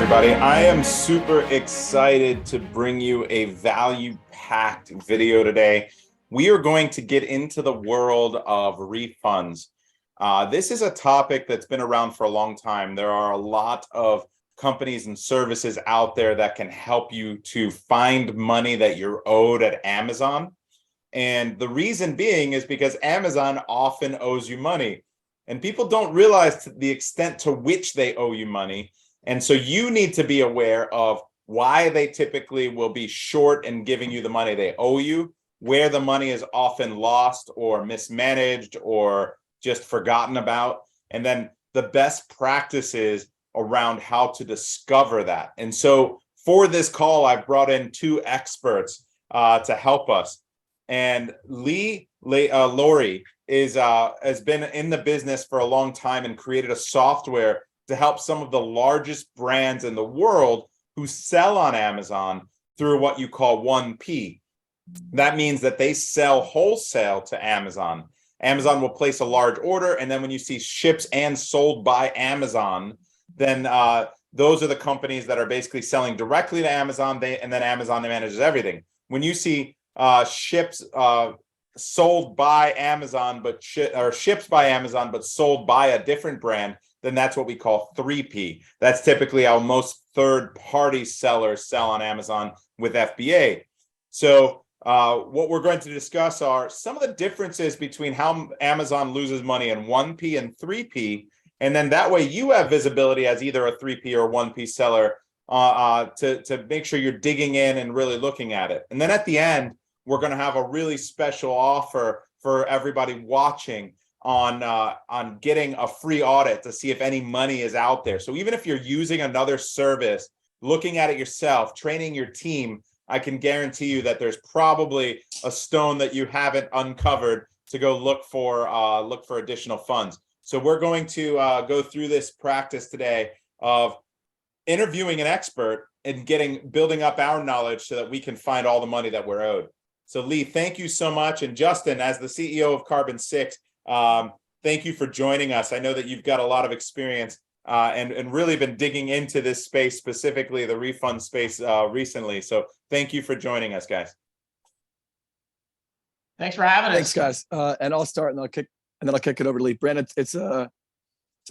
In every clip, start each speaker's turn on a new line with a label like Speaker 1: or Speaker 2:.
Speaker 1: everybody. I am super excited to bring you a value-packed video today. We are going to get into the world of refunds. This is a topic that's been around for a long time. There are a lot of companies and services out there that can help you to find money that you're owed at Amazon. And the reason being is because Amazon often owes you money. And people don't realize the extent to which they owe you money. And so you need to be aware of why they typically will be short in giving you the money they owe you, where the money is often lost or mismanaged or just forgotten about, and then the best practices around how to discover that. And so for this call, I've brought in two experts to help us. And Loree has been in the business for a long time and created a software to help some of the largest brands in the world who sell on Amazon through what you call 1P. That means that they sell wholesale to Amazon. Amazon will place a large order, and then when you see ships and sold by Amazon, then those are the companies that are basically selling directly to Amazon, and then Amazon manages everything. When you see ships sold by Amazon, but ships by Amazon, but sold by a different brand, then that's what we call 3P. That's typically how most third-party sellers sell on Amazon with FBA. So what we're going to discuss are some of the differences between how Amazon loses money in 1P and 3P, and then that way you have visibility as either a 3P or 1P seller to make sure you're digging in and really looking at it. And then at the end, we're going to have a really special offer for everybody watching on getting a free audit to see if any money is out there. So even if you're using another service, looking at it yourself, training your team, I can guarantee you that there's probably a stone that you haven't uncovered to go look for additional funds. So we're going to go through this practice today of interviewing an expert and building up our knowledge so that we can find all the money that we're owed. So Lee, thank you so much. And Justin, as the CEO of Carbon6, thank you for joining us. I know that you've got a lot of experience and really been digging into this space, specifically the refund space recently. So thank you for joining us, guys.
Speaker 2: Thanks for having us.
Speaker 3: Thanks, guys. And I'll start, and I'll kick it over to Lee. Brandon, it's a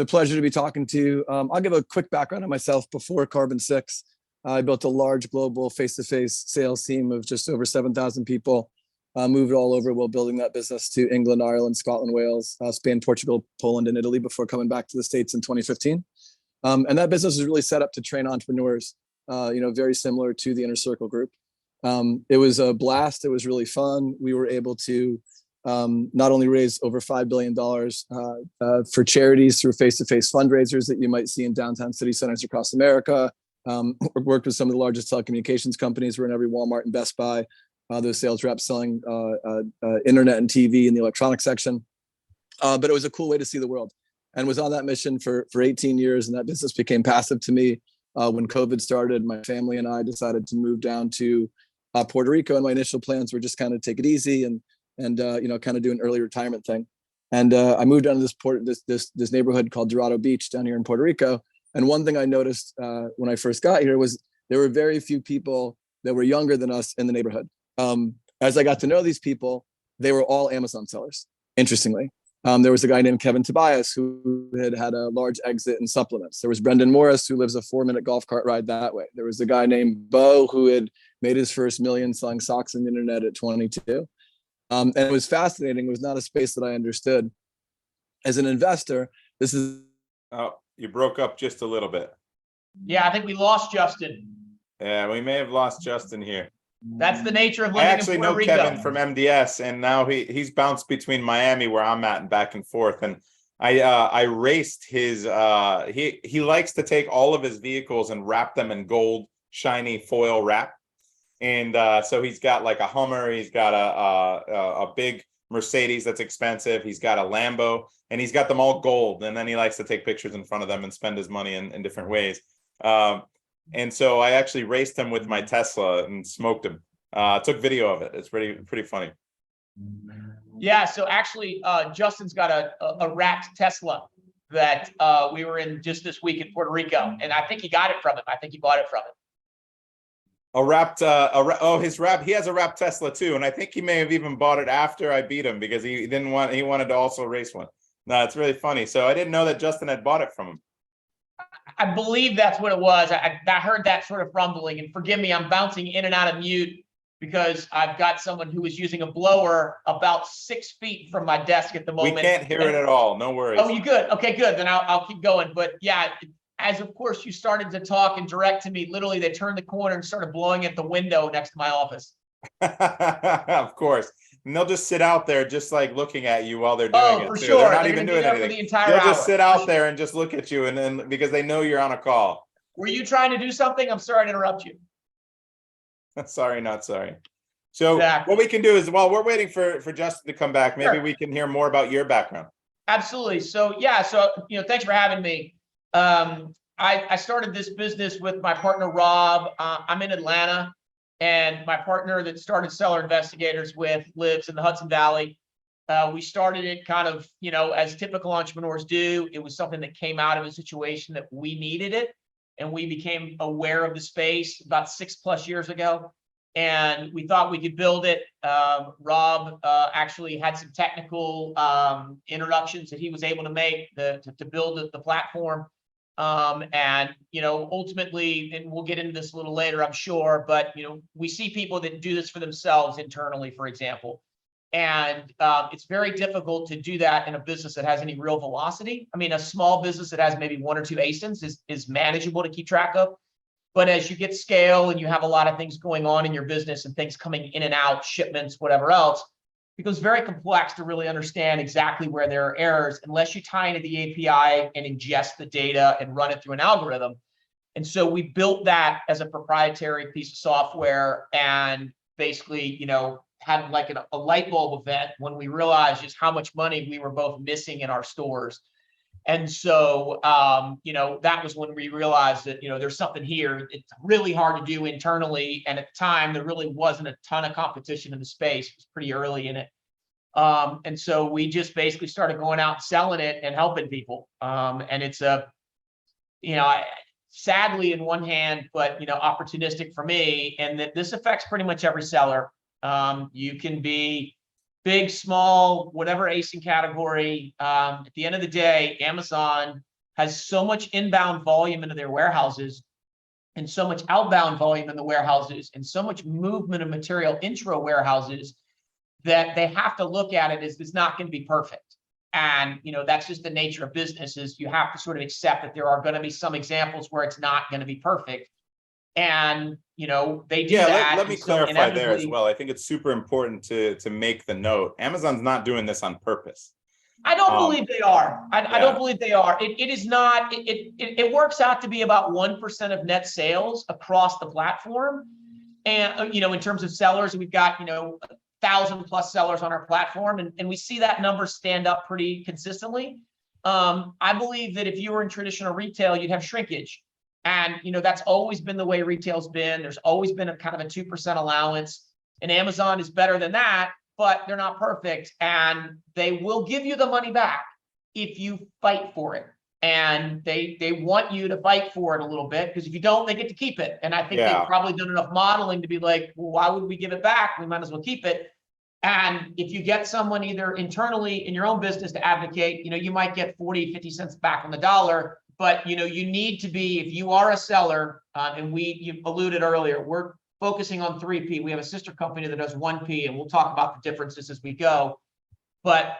Speaker 3: pleasure to be talking to you. I'll give a quick background on myself. Before Carbon6, I built a large global face-to-face sales team of just over 7,000 people. Moved all over while building that business to England, Ireland, Scotland, Wales, Spain, Portugal, Poland, and Italy before coming back to the States in 2015. And that business is really set up to train entrepreneurs, very similar to the Inner Circle group. It was a blast. It was really fun. We were able to not only raise over $5 billion for charities through face-to-face fundraisers that you might see in downtown city centers across America. Worked with some of the largest telecommunications companies. We're in every Walmart and Best Buy. Those sales reps selling internet and TV in the electronics section. But it was a cool way to see the world, and was on that mission for 18 years. And that business became passive to me when COVID started. My family and I decided to move down to Puerto Rico, and my initial plans were just kind of take it easy and kind of do an early retirement thing. And I moved down to this neighborhood called Dorado Beach down here in Puerto Rico. And one thing I noticed when I first got here was there were very few people that were younger than us in the neighborhood. As I got to know these people, they were all Amazon sellers, interestingly. There was a guy named Kevin Tobias who had a large exit in supplements. There was Brendan Morris, who lives a 4-minute golf cart ride that way. There was a guy named Bo who had made his first million selling socks on the internet at 22. And it was fascinating. It was not a space that I understood. As an investor, this is...
Speaker 1: Oh, you broke up just a little bit.
Speaker 2: Yeah, I think we lost Justin.
Speaker 1: Yeah, we may have lost Justin here.
Speaker 2: That's the nature of
Speaker 1: I
Speaker 2: living
Speaker 1: actually
Speaker 2: in Puerto
Speaker 1: know
Speaker 2: Rico.
Speaker 1: Kevin from MDS, and now he's bounced between Miami, where I'm at, and back and forth. And I raced his. He likes to take all of his vehicles and wrap them in gold, shiny foil wrap. And so he's got like a Hummer, he's got a big Mercedes that's expensive, he's got a Lambo, and he's got them all gold. And then he likes to take pictures in front of them and spend his money in different ways. And so I actually raced him with my Tesla and smoked him. Took video of it. It's pretty funny.
Speaker 2: Yeah, so actually Justin's got a wrapped Tesla. that we were in just this week in Puerto Rico, and I think he got it from him. I think he bought it from him.
Speaker 1: He has a wrapped Tesla too, and I think he may have even bought it after I beat him because he wanted to also race one. No, it's really funny. So I didn't know that Justin had bought it from him.
Speaker 2: I believe that's what it was. I heard that sort of rumbling, and forgive me, I'm bouncing in and out of mute because I've got someone who is using a blower about 6 feet from my desk at the moment.
Speaker 1: We can't hear it at all. No worries.
Speaker 2: Oh, you good? Okay, good. Then I'll keep going. But yeah, as of course you started to talk and direct to me, literally they turned the corner and started blowing at the window next to my office.
Speaker 1: Of course. And they'll just sit out there just like looking at you while they're doing it.
Speaker 2: For
Speaker 1: too.
Speaker 2: sure.
Speaker 1: They're not
Speaker 2: They're
Speaker 1: even
Speaker 2: gonna be
Speaker 1: doing
Speaker 2: there for
Speaker 1: anything.
Speaker 2: the entire
Speaker 1: They'll just
Speaker 2: hour.
Speaker 1: sit out there and just look at you, and then because they know you're on a call.
Speaker 2: Were you trying to do something? I'm sorry to interrupt you.
Speaker 1: Sorry, not sorry. So
Speaker 2: Exactly.
Speaker 1: what we can do is while we're waiting for Justin to come back, maybe
Speaker 2: Sure.
Speaker 1: we can hear more about your background.
Speaker 2: Absolutely. So yeah, so thanks for having me. I started this business with my partner Rob. I'm in Atlanta, and my partner that started Seller Investigators with lives in the Hudson Valley. We started it kind of, as typical entrepreneurs do. It was something that came out of a situation that we needed it, and we became aware of the space about 6+ years ago. And we thought we could build it. Rob actually had some technical introductions that he was able to make to build the platform. And ultimately, and we'll get into this a little later, I'm sure, but we see people that do this for themselves internally, for example. And it's very difficult to do that in a business that has any real velocity. I mean, a small business that has maybe 1 or 2 ASINs is manageable to keep track of. But as you get scale and you have a lot of things going on in your business and things coming in and out, shipments, whatever else, it becomes very complex to really understand exactly where there are errors unless you tie into the API and ingest the data and run it through an algorithm. And so we built that as a proprietary piece of software, and basically, had like a light bulb event when we realized just how much money we were both missing in our stores. And so, that was when we realized that, there's something here. It's really hard to do internally. And at the time, there really wasn't a ton of competition in the space. It was pretty early in it. And so we just basically started going out and selling it and helping people. And it's sadly in one hand, but, opportunistic for me. And that this affects pretty much every seller. You can be big, small, whatever ASIN category. At the end of the day, Amazon has so much inbound volume into their warehouses and so much outbound volume in the warehouses and so much movement of material intra warehouses that they have to look at it as it's not going to be perfect. And, that's just the nature of business. Is you have to sort of accept that there are going to be some examples where it's not going to be perfect. And, they do that.
Speaker 1: Let me clarify there as well. I think it's super important to make the note. Amazon's not doing this on purpose.
Speaker 2: I don't believe they are. I don't believe they are. It is not. It works out to be about 1% of net sales across the platform. And, in terms of sellers, we've got, 1,000+ sellers on our platform. And we see that number stand up pretty consistently. I believe that if you were in traditional retail, you'd have shrinkage. And, that's always been the way retail's been. There's always been a kind of a 2% allowance. And Amazon is better than that, but they're not perfect. And they will give you the money back if you fight for it. And they want you to fight for it a little bit, because if you don't, they get to keep it. And I think they've probably done enough modeling to be like, well, why would we give it back? We might as well keep it. And if you get someone either internally in your own business to advocate, you might get 40, 50 cents back on the dollar. But, you need to be, if you are a seller, and you alluded earlier, we're focusing on 3P. We have a sister company that does 1P, and we'll talk about the differences as we go. But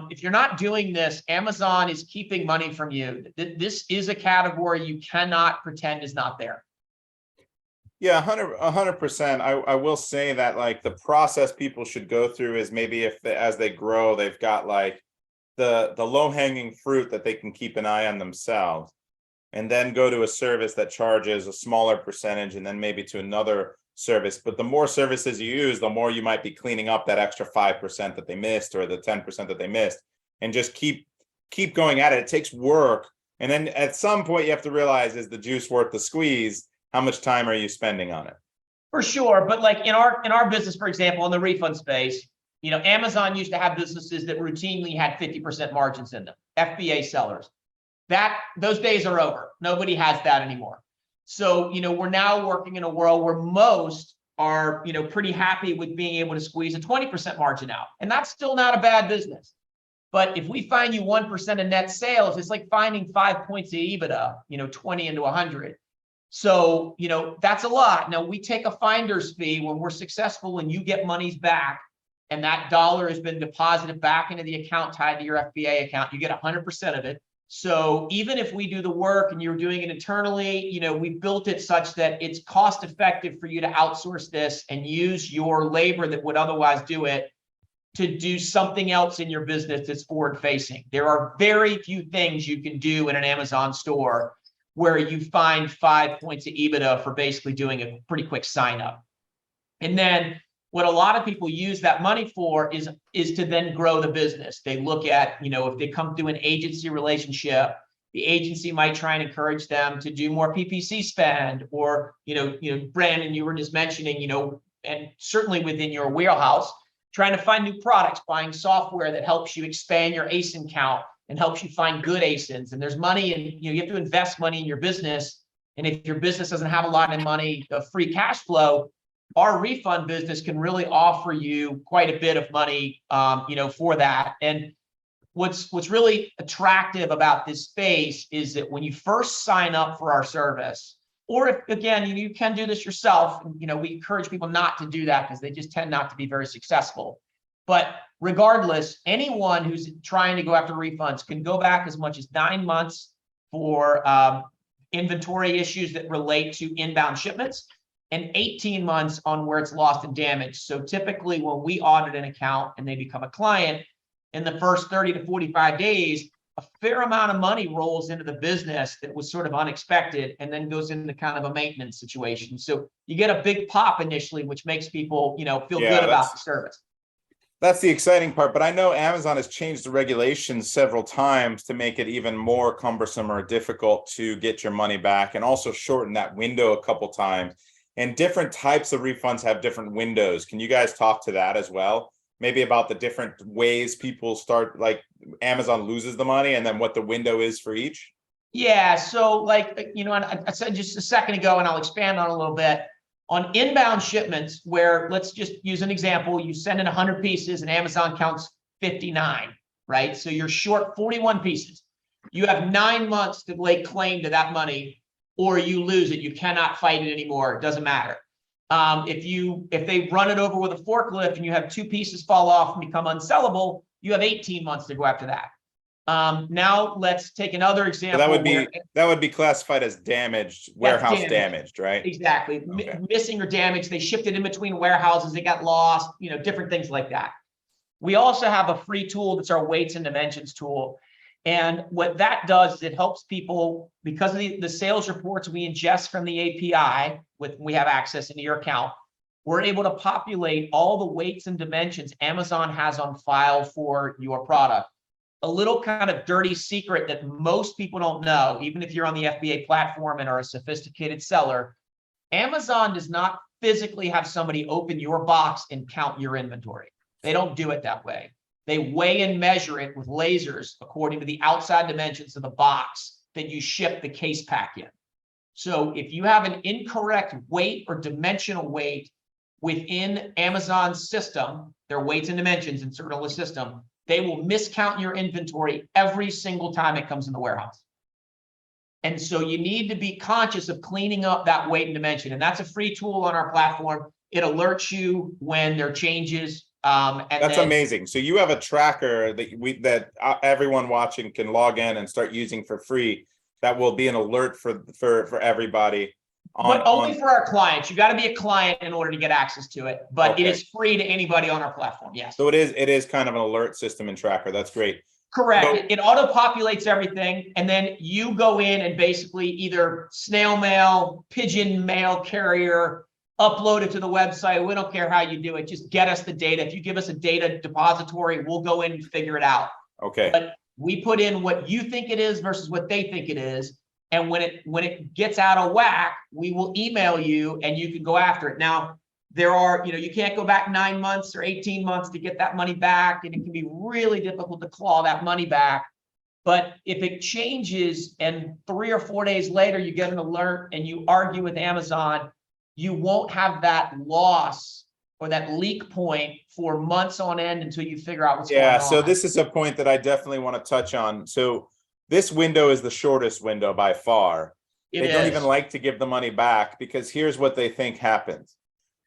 Speaker 2: if you're not doing this, Amazon is keeping money from you. This is a category you cannot pretend is not there.
Speaker 1: Yeah, 100%. I will say that like the process people should go through is maybe as they grow, they've got like the low-hanging fruit that they can keep an eye on themselves, and then go to a service that charges a smaller percentage, and then maybe to another service. But the more services you use, the more you might be cleaning up that extra 5% that they missed, or the 10% that they missed, and just keep going at it. It takes work. And then at some point you have to realize, is the juice worth the squeeze? How much time are you spending on it?
Speaker 2: For sure. But like in our business, for example, in the refund space, Amazon used to have businesses that routinely had 50% margins in them, FBA sellers. those days are over. Nobody has that anymore. So, we're now working in a world where most are, pretty happy with being able to squeeze a 20% margin out. And that's still not a bad business. But if we find you 1% of net sales, it's like finding 5 points of EBITDA, 20 into 100. So, that's a lot. Now we take a finder's fee when we're successful and you get monies back, and that dollar has been deposited back into the account tied to your FBA account. You get 100% of it. So even if we do the work and you're doing it internally, we built it such that it's cost effective for you to outsource this and use your labor that would otherwise do it to do something else in your business that's forward facing. There are very few things you can do in an Amazon store where you find 5 points of EBITDA for basically doing a pretty quick sign up. And then what a lot of people use that money for is to then grow the business. They look at, if they come through an agency relationship, the agency might try and encourage them to do more PPC spend, or, Brandon, you were just mentioning, and certainly within your wheelhouse, trying to find new products, buying software that helps you expand your ASIN count and helps you find good ASINs. And there's money, and you have to invest money in your business. And if your business doesn't have a lot of money of free cash flow, our refund business can really offer you quite a bit of money, for that. And what's really attractive about this space is that when you first sign up for our service, or if, again, you can do this yourself, we encourage people not to do that because they just tend not to be very successful. But regardless, anyone who's trying to go after refunds can go back as much as 9 months for inventory issues that relate to inbound shipments, and 18 months on where it's lost and damaged. So typically when we audit an account and they become a client, in the first 30 to 45 days, a fair amount of money rolls into the business that was sort of unexpected and then goes into kind of a maintenance situation. So you get a big pop initially, which makes people, feel good about the service.
Speaker 1: That's the exciting part. But I know Amazon has changed the regulations several times to make it even more cumbersome or difficult to get your money back, and also shorten that window a couple times. And different types of refunds have different windows. Can you guys talk to that as well? Maybe about the different ways people start, like Amazon loses the money, and then what the window is for each?
Speaker 2: Yeah. So I said just a second ago, and I'll expand on it a little bit, on inbound shipments, where let's just use an example. You send in 100 pieces and Amazon counts 59, right? So you're short 41 pieces. You have 9 months to lay claim to that money, or you lose it. You cannot fight it anymore. It doesn't matter. If they run it over with a forklift and you have 2 pieces fall off and become unsellable, you have 18 months to go after that. Now let's take another example.
Speaker 1: So that would be classified as damaged, warehouse damaged, right?
Speaker 2: Exactly. Okay. Missing or damaged. They shipped it in between warehouses. It got lost. Different things like that. We also have a free tool that's our weights and dimensions tool. And what that does is it helps people, because of the sales reports we ingest from the API, we have access into your account, we're able to populate all the weights and dimensions Amazon has on file for your product. A little kind of dirty secret that most people don't know, even if you're on the FBA platform and are a sophisticated seller, Amazon does not physically have somebody open your box and count your inventory. They don't do it that way. They weigh and measure it with lasers according to the outside dimensions of the box that you ship the case pack in. So if you have an incorrect weight or dimensional weight within Amazon's system, their weights and dimensions inserted in the system, they will miscount your inventory every single time it comes in the warehouse. And so you need to be conscious of cleaning up that weight and dimension. And that's a free tool on our platform. It alerts you when there are changes. That's
Speaker 1: amazing. So you have a tracker that everyone watching can log in and start using for free. That will be an alert for everybody.
Speaker 2: But only for our clients. You got to be a client in order to get access to it. But
Speaker 1: okay.
Speaker 2: It is free to anybody on our platform. Yes.
Speaker 1: So it is kind of an alert system and tracker. That's great.
Speaker 2: Correct. So, it auto-populates everything, and then you go in and basically either snail mail, pigeon mail carrier, upload it to the website. We don't care how you do it. Just get us the data. If you give us a data depository, we'll go in and figure it out.
Speaker 1: Okay.
Speaker 2: But we put in what you think it is versus what they think it is. And when it gets out of whack, we will email you and you can go after it. Now, there are, you can't go back 9 months or 18 months to get that money back. And it can be really difficult to claw that money back. But if it changes and 3 or 4 days later, you get an alert and you argue with Amazon, you won't have that loss or that leak point for months on end until you figure out what's going
Speaker 1: Yeah,
Speaker 2: on.
Speaker 1: so this is a point that I definitely want to touch on. So this window is the shortest window by far. They don't even like to give the money back because here's what they think happens.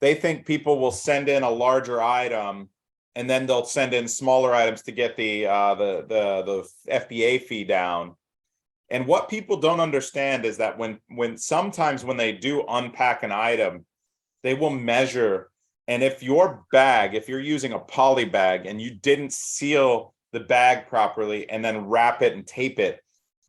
Speaker 1: They think people will send in a larger item and then they'll send in smaller items to get the FBA fee down. And what people don't understand is that sometimes when they do unpack an item, they will measure. And if you're using a poly bag and you didn't seal the bag properly and then wrap it and tape it,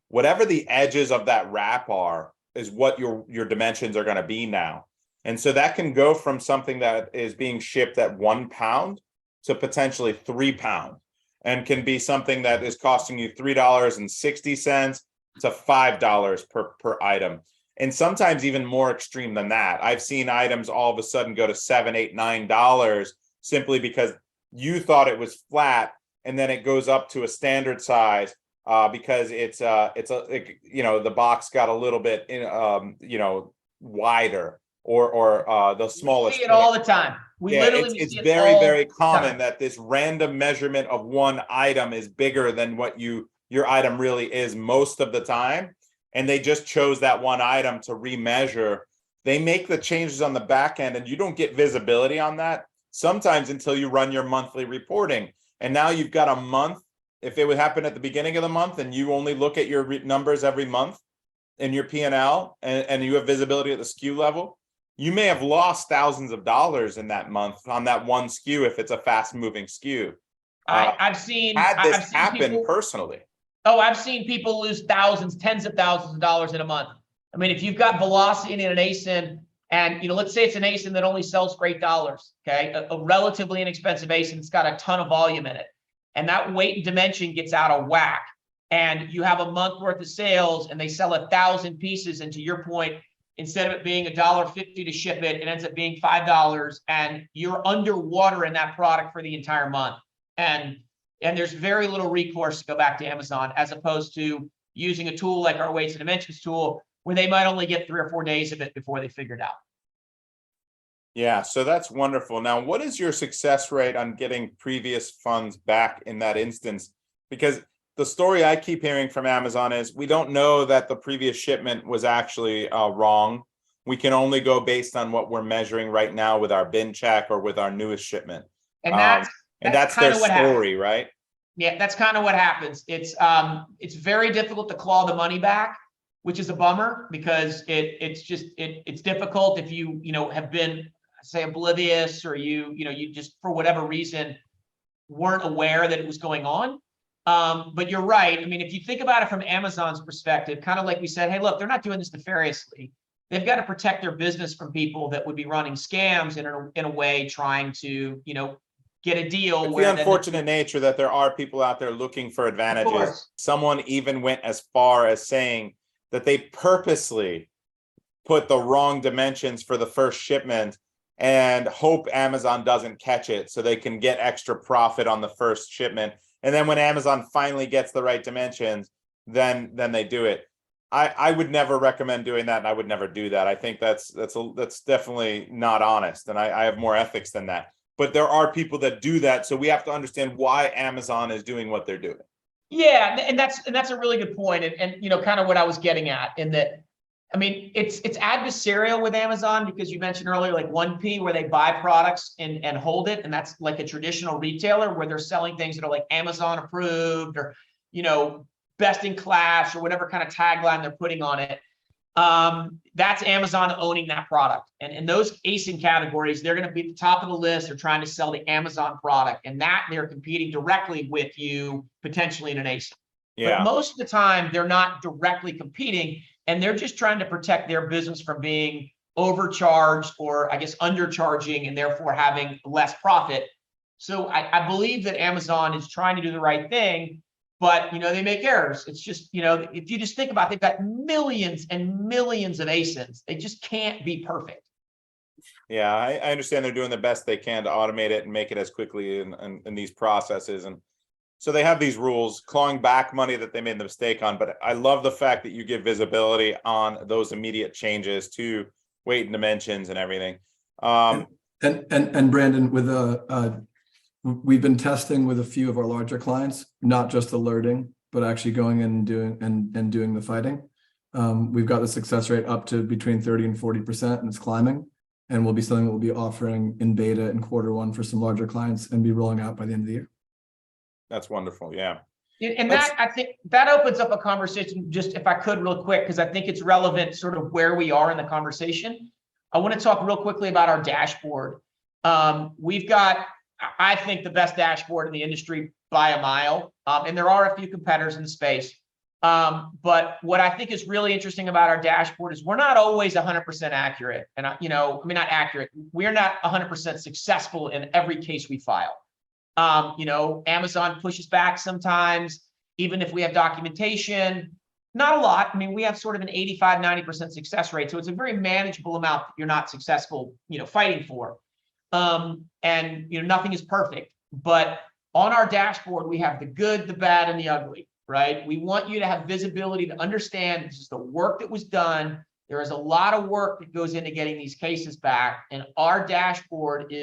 Speaker 1: whatever the edges of that wrap are is what your dimensions are going to be now. And so that can go from something that is being shipped at 1 pound to potentially 3 pounds, and can be something that is costing you $3.60 to $5 per item. And sometimes even more extreme than that. I've seen items all of a sudden go to $7, $8, $9 simply because you thought it was flat, and then it goes up to a standard size because the box got a little bit wider or the smallest.
Speaker 2: We see it all the time.
Speaker 1: It's very common that this random measurement of one item is bigger than what your item really is most of the time. And they just chose that one item to remeasure. They make the changes on the back end and you don't get visibility on that sometimes until you run your monthly reporting. And now you've got a month. If it would happen at the beginning of the month and you only look at your numbers every month in your P&L and you have visibility at the SKU level, you may have lost thousands of dollars in that month on that one SKU if it's a fast moving SKU.
Speaker 2: I've seen
Speaker 1: happen
Speaker 2: people,
Speaker 1: personally.
Speaker 2: Oh, I've seen people lose thousands, tens of thousands of dollars in a month. I mean, if you've got velocity in an ASIN and, let's say it's an ASIN that only sells for $8, okay, a relatively inexpensive ASIN that's got a ton of volume in it, and that weight and dimension gets out of whack, and you have a month worth of sales and they sell 1,000 pieces, and to your point, instead of it being $1.50 to ship it, it ends up being $5, and you're underwater in that product for the entire month. And there's very little recourse to go back to Amazon, as opposed to using a tool like our weights and dimensions tool, where they might only get 3 or 4 days of it before they figure it out.
Speaker 1: Yeah, so that's wonderful. Now, what is your success rate on getting previous funds back in that instance? Because the story I keep hearing from Amazon is we don't know that the previous shipment was actually wrong. We can only go based on what we're measuring right now with our bin check or with our newest shipment.
Speaker 2: And that's
Speaker 1: their story, right?
Speaker 2: Yeah, that's kind of what happens. It's very difficult to claw the money back, which is a bummer because it's difficult if you have been, say, oblivious, or you just for whatever reason weren't aware that it was going on. But you're right. I mean, if you think about it from Amazon's perspective, kind of like we said, hey, look, they're not doing this nefariously. They've got to protect their business from people that would be running scams in a way, trying to, get a deal.
Speaker 1: It's the unfortunate nature that there are people out there looking for advantages. Someone even went as far as saying that they purposely put the wrong dimensions for the first shipment and hope Amazon doesn't catch it so they can get extra profit on the first shipment. And then when Amazon finally gets the right dimensions, then they do it. I would never recommend doing that, and I would never do that. I think that's definitely not honest, and I have more ethics than that. But there are people that do that, so we have to understand why Amazon is doing what they're doing.
Speaker 2: Yeah, and that's a really good point, and kind of what I was getting at, in that, I mean, it's adversarial with Amazon because you mentioned earlier, like 1P, where they buy products and hold it, and that's like a traditional retailer where they're selling things that are like Amazon approved or best in class or whatever kind of tagline they're putting on it. That's Amazon owning that product, and in those ASIN categories, they're going to be at the top of the list. They're trying to sell the Amazon product, and that they're competing directly with you potentially in an ASIN. Yeah. But most of the time, they're not directly competing, and they're just trying to protect their business from being overcharged or, I guess, undercharging and therefore having less profit. So I believe that Amazon is trying to do the right thing, but they make errors. It's just, if you just think about it, they've got millions and millions of ASINs. They just can't be perfect.
Speaker 1: Yeah, I understand they're doing the best they can to automate it and make it as quickly in these processes. And So they have these rules clawing back money that they made the mistake on. But I love the fact that you give visibility on those immediate changes to weight and dimensions and everything.
Speaker 3: And Brandon, with we've been testing with a few of our larger clients, not just alerting, but actually going in and doing the fighting. We've got the success rate up to between 30 and 40%, and it's climbing. And will be something that we'll be offering in beta in Q1 for some larger clients and be rolling out by the end of the year.
Speaker 1: That's wonderful. Yeah.
Speaker 2: And that, I think that opens up a conversation, just if I could real quick, because I think it's relevant sort of where we are in the conversation. I want to talk real quickly about our dashboard. We've got, I think, the best dashboard in the industry by a mile. And there are a few competitors in the space. But what I think is really interesting about our dashboard is we're not always 100% accurate. And, not accurate. We're not 100% successful in every case we file. Amazon pushes back sometimes, even if we have documentation, not a lot. I mean, we have sort of an 85, 90% success rate. So it's a very manageable amount that you're not successful, fighting for. Nothing is perfect, but on our dashboard, we have the good, the bad, and the ugly, right? We want you to have visibility to understand this is the work that was done. There is a lot of work that goes into getting these cases back. And our dashboard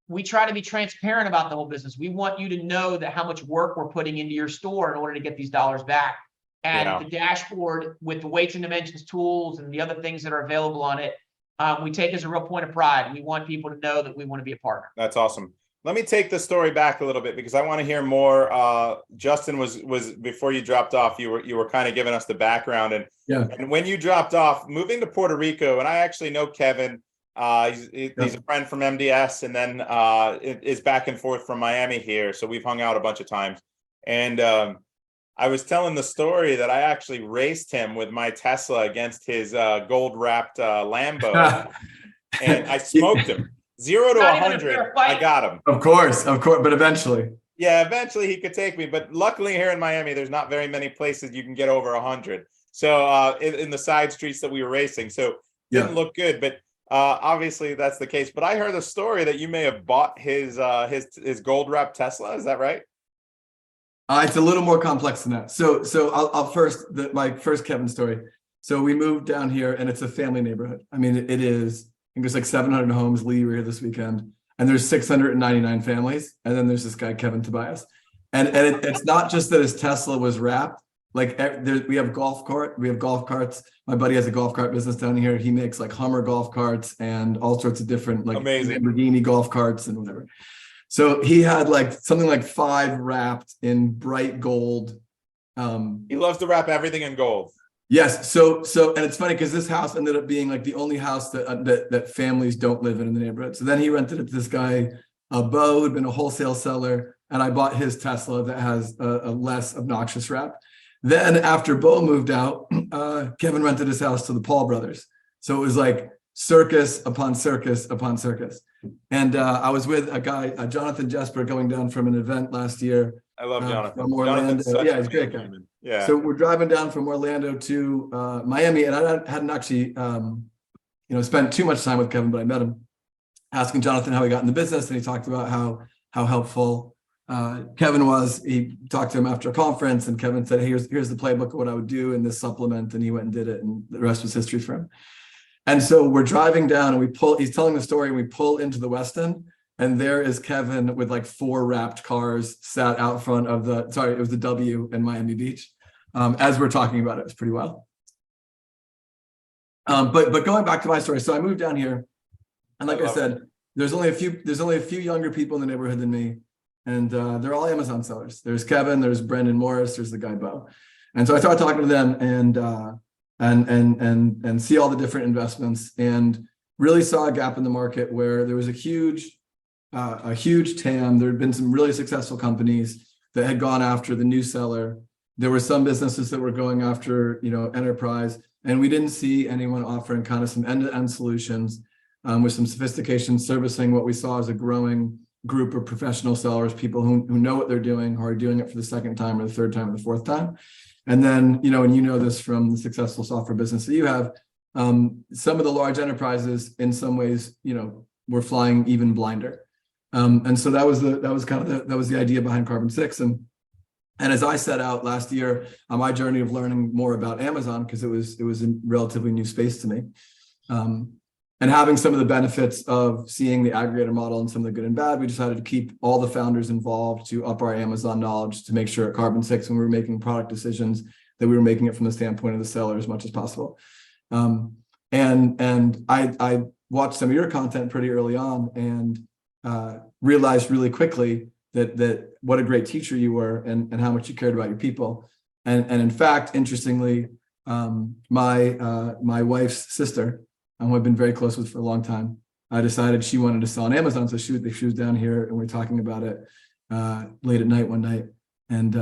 Speaker 2: we try to be transparent about the whole business. We want you to know that how much work we're putting into your store in order to get these dollars back. And the dashboard with the weights and dimensions tools and the other things that are available on it, we take as a real point of pride. We want people to know that we want to be a partner.
Speaker 1: That's awesome. Let me take the story back a little bit because I want to hear more. Justin was before you dropped off, you were kind of giving us the background, and when you dropped off, moving to Puerto Rico, and I actually know Kevin. He's a friend from MDS, and then is back and forth from Miami here. So we've hung out a bunch of times. And I was telling the story that I actually raced him with my Tesla against his gold wrapped Lambo, and I smoked him 0 to 100. I got him.
Speaker 3: Of course, but eventually.
Speaker 1: Yeah, eventually he could take me. But luckily here in Miami, there's not very many places you can get over 100. So in the side streets that we were racing, so didn't look good, but. Obviously that's the case, but I heard a story that you may have bought his gold wrapped Tesla. Is that right?
Speaker 3: It's a little more complex than that. So I'll my first Kevin story. So we moved down here, and it's a family neighborhood. I mean, it is. I think there's like 700 homes. Lee, you were here this weekend, and there's 699 families, and then there's this guy Kevin Tobias, and it's not just that his Tesla was wrapped. Like we have golf carts. My buddy has a golf cart business down here. He makes like Hummer golf carts and all sorts of different like Lamborghini golf carts and whatever. So he had like something like 5 wrapped in bright gold.
Speaker 1: He loves to wrap everything in gold.
Speaker 3: Yes. So and it's funny because this house ended up being like the only house that families don't live in the neighborhood. So then he rented it to this guy, Bo, who'd been a wholesale seller, and I bought his Tesla that has a less obnoxious wrap. Then after Bo moved out, Kevin rented his house to the Paul brothers. So it was like circus upon circus upon circus. And I was with a guy, Jonathan Jesper, going down from an event last year.
Speaker 1: I love Jonathan.
Speaker 3: From Orlando. He's a great guy.
Speaker 1: Yeah.
Speaker 3: So we're driving down from Orlando to Miami, and I hadn't actually, spent too much time with Kevin, but I met him, asking Jonathan how he got in the business, and he talked about how helpful Kevin was. He talked to him after a conference, and Kevin said, hey, here's the playbook of what I would do in this supplement, and he went and did it, and the rest was history for him. And so we're driving down, and he's telling the story, and we pull into the West End, and there is Kevin with like 4 wrapped cars sat out front of it was the W in Miami Beach. As we're talking about it, it's pretty wild. But going back to my story, so I moved down here, and like I said, there's only a few younger people in the neighborhood than me. And they're all Amazon sellers. There's Kevin, there's Brendan Morris, there's the guy Bo. And so I started talking to them and see all the different investments, and really saw a gap in the market where there was a huge TAM. There had been some really successful companies that had gone after the new seller. There were some businesses that were going after, enterprise, and we didn't see anyone offering kind of some end-to-end solutions with some sophistication, servicing what we saw as a growing group of professional sellers, people who know what they're doing, who are doing it for the second time or the third time or the fourth time. And then, and this from the successful software business that you have, some of the large enterprises in some ways, were flying even blinder. And so that was the idea behind Carbon 6. And as I set out last year on my journey of learning more about Amazon, because it was a relatively new space to me, and having some of the benefits of seeing the aggregator model and some of the good and bad, we decided to keep all the founders involved to up our Amazon knowledge, to make sure at Carbon 6, when we were making product decisions, that we were making it from the standpoint of the seller as much as possible. And I watched some of your content pretty early on and realized really quickly that what a great teacher you were, and how much you cared about your people. And in fact, interestingly, my wife's sister, who I've been very close with for a long time, I decided she wanted to sell on Amazon. So she was down here and we were talking about it late at night one night. And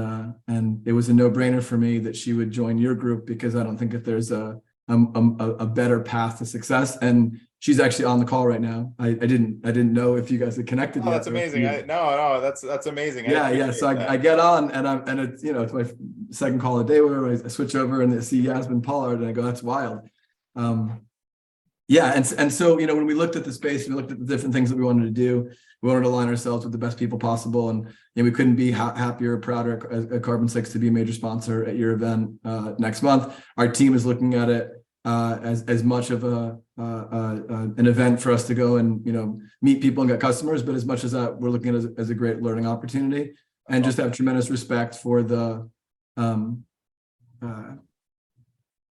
Speaker 3: it was a no-brainer for me that she would join your group, because I don't think that there's a better path to success. And she's actually on the call right now. I didn't know if you guys had connected yet.
Speaker 1: That's amazing. No, that's amazing.
Speaker 3: Yeah. So I get on and it's, it's my second call of the day where I switch over and I see Yasmin Pollard and I go, that's wild. And so, when we looked at the space, we looked at the different things that we wanted to do. We wanted to align ourselves with the best people possible. And we couldn't be happier or prouder at Carbon 6 to be a major sponsor at your event next month. Our team is looking at it as much of an event for us to go and, meet people and get customers, but as much as that, we're looking at it as a great learning opportunity, and just have tremendous respect for the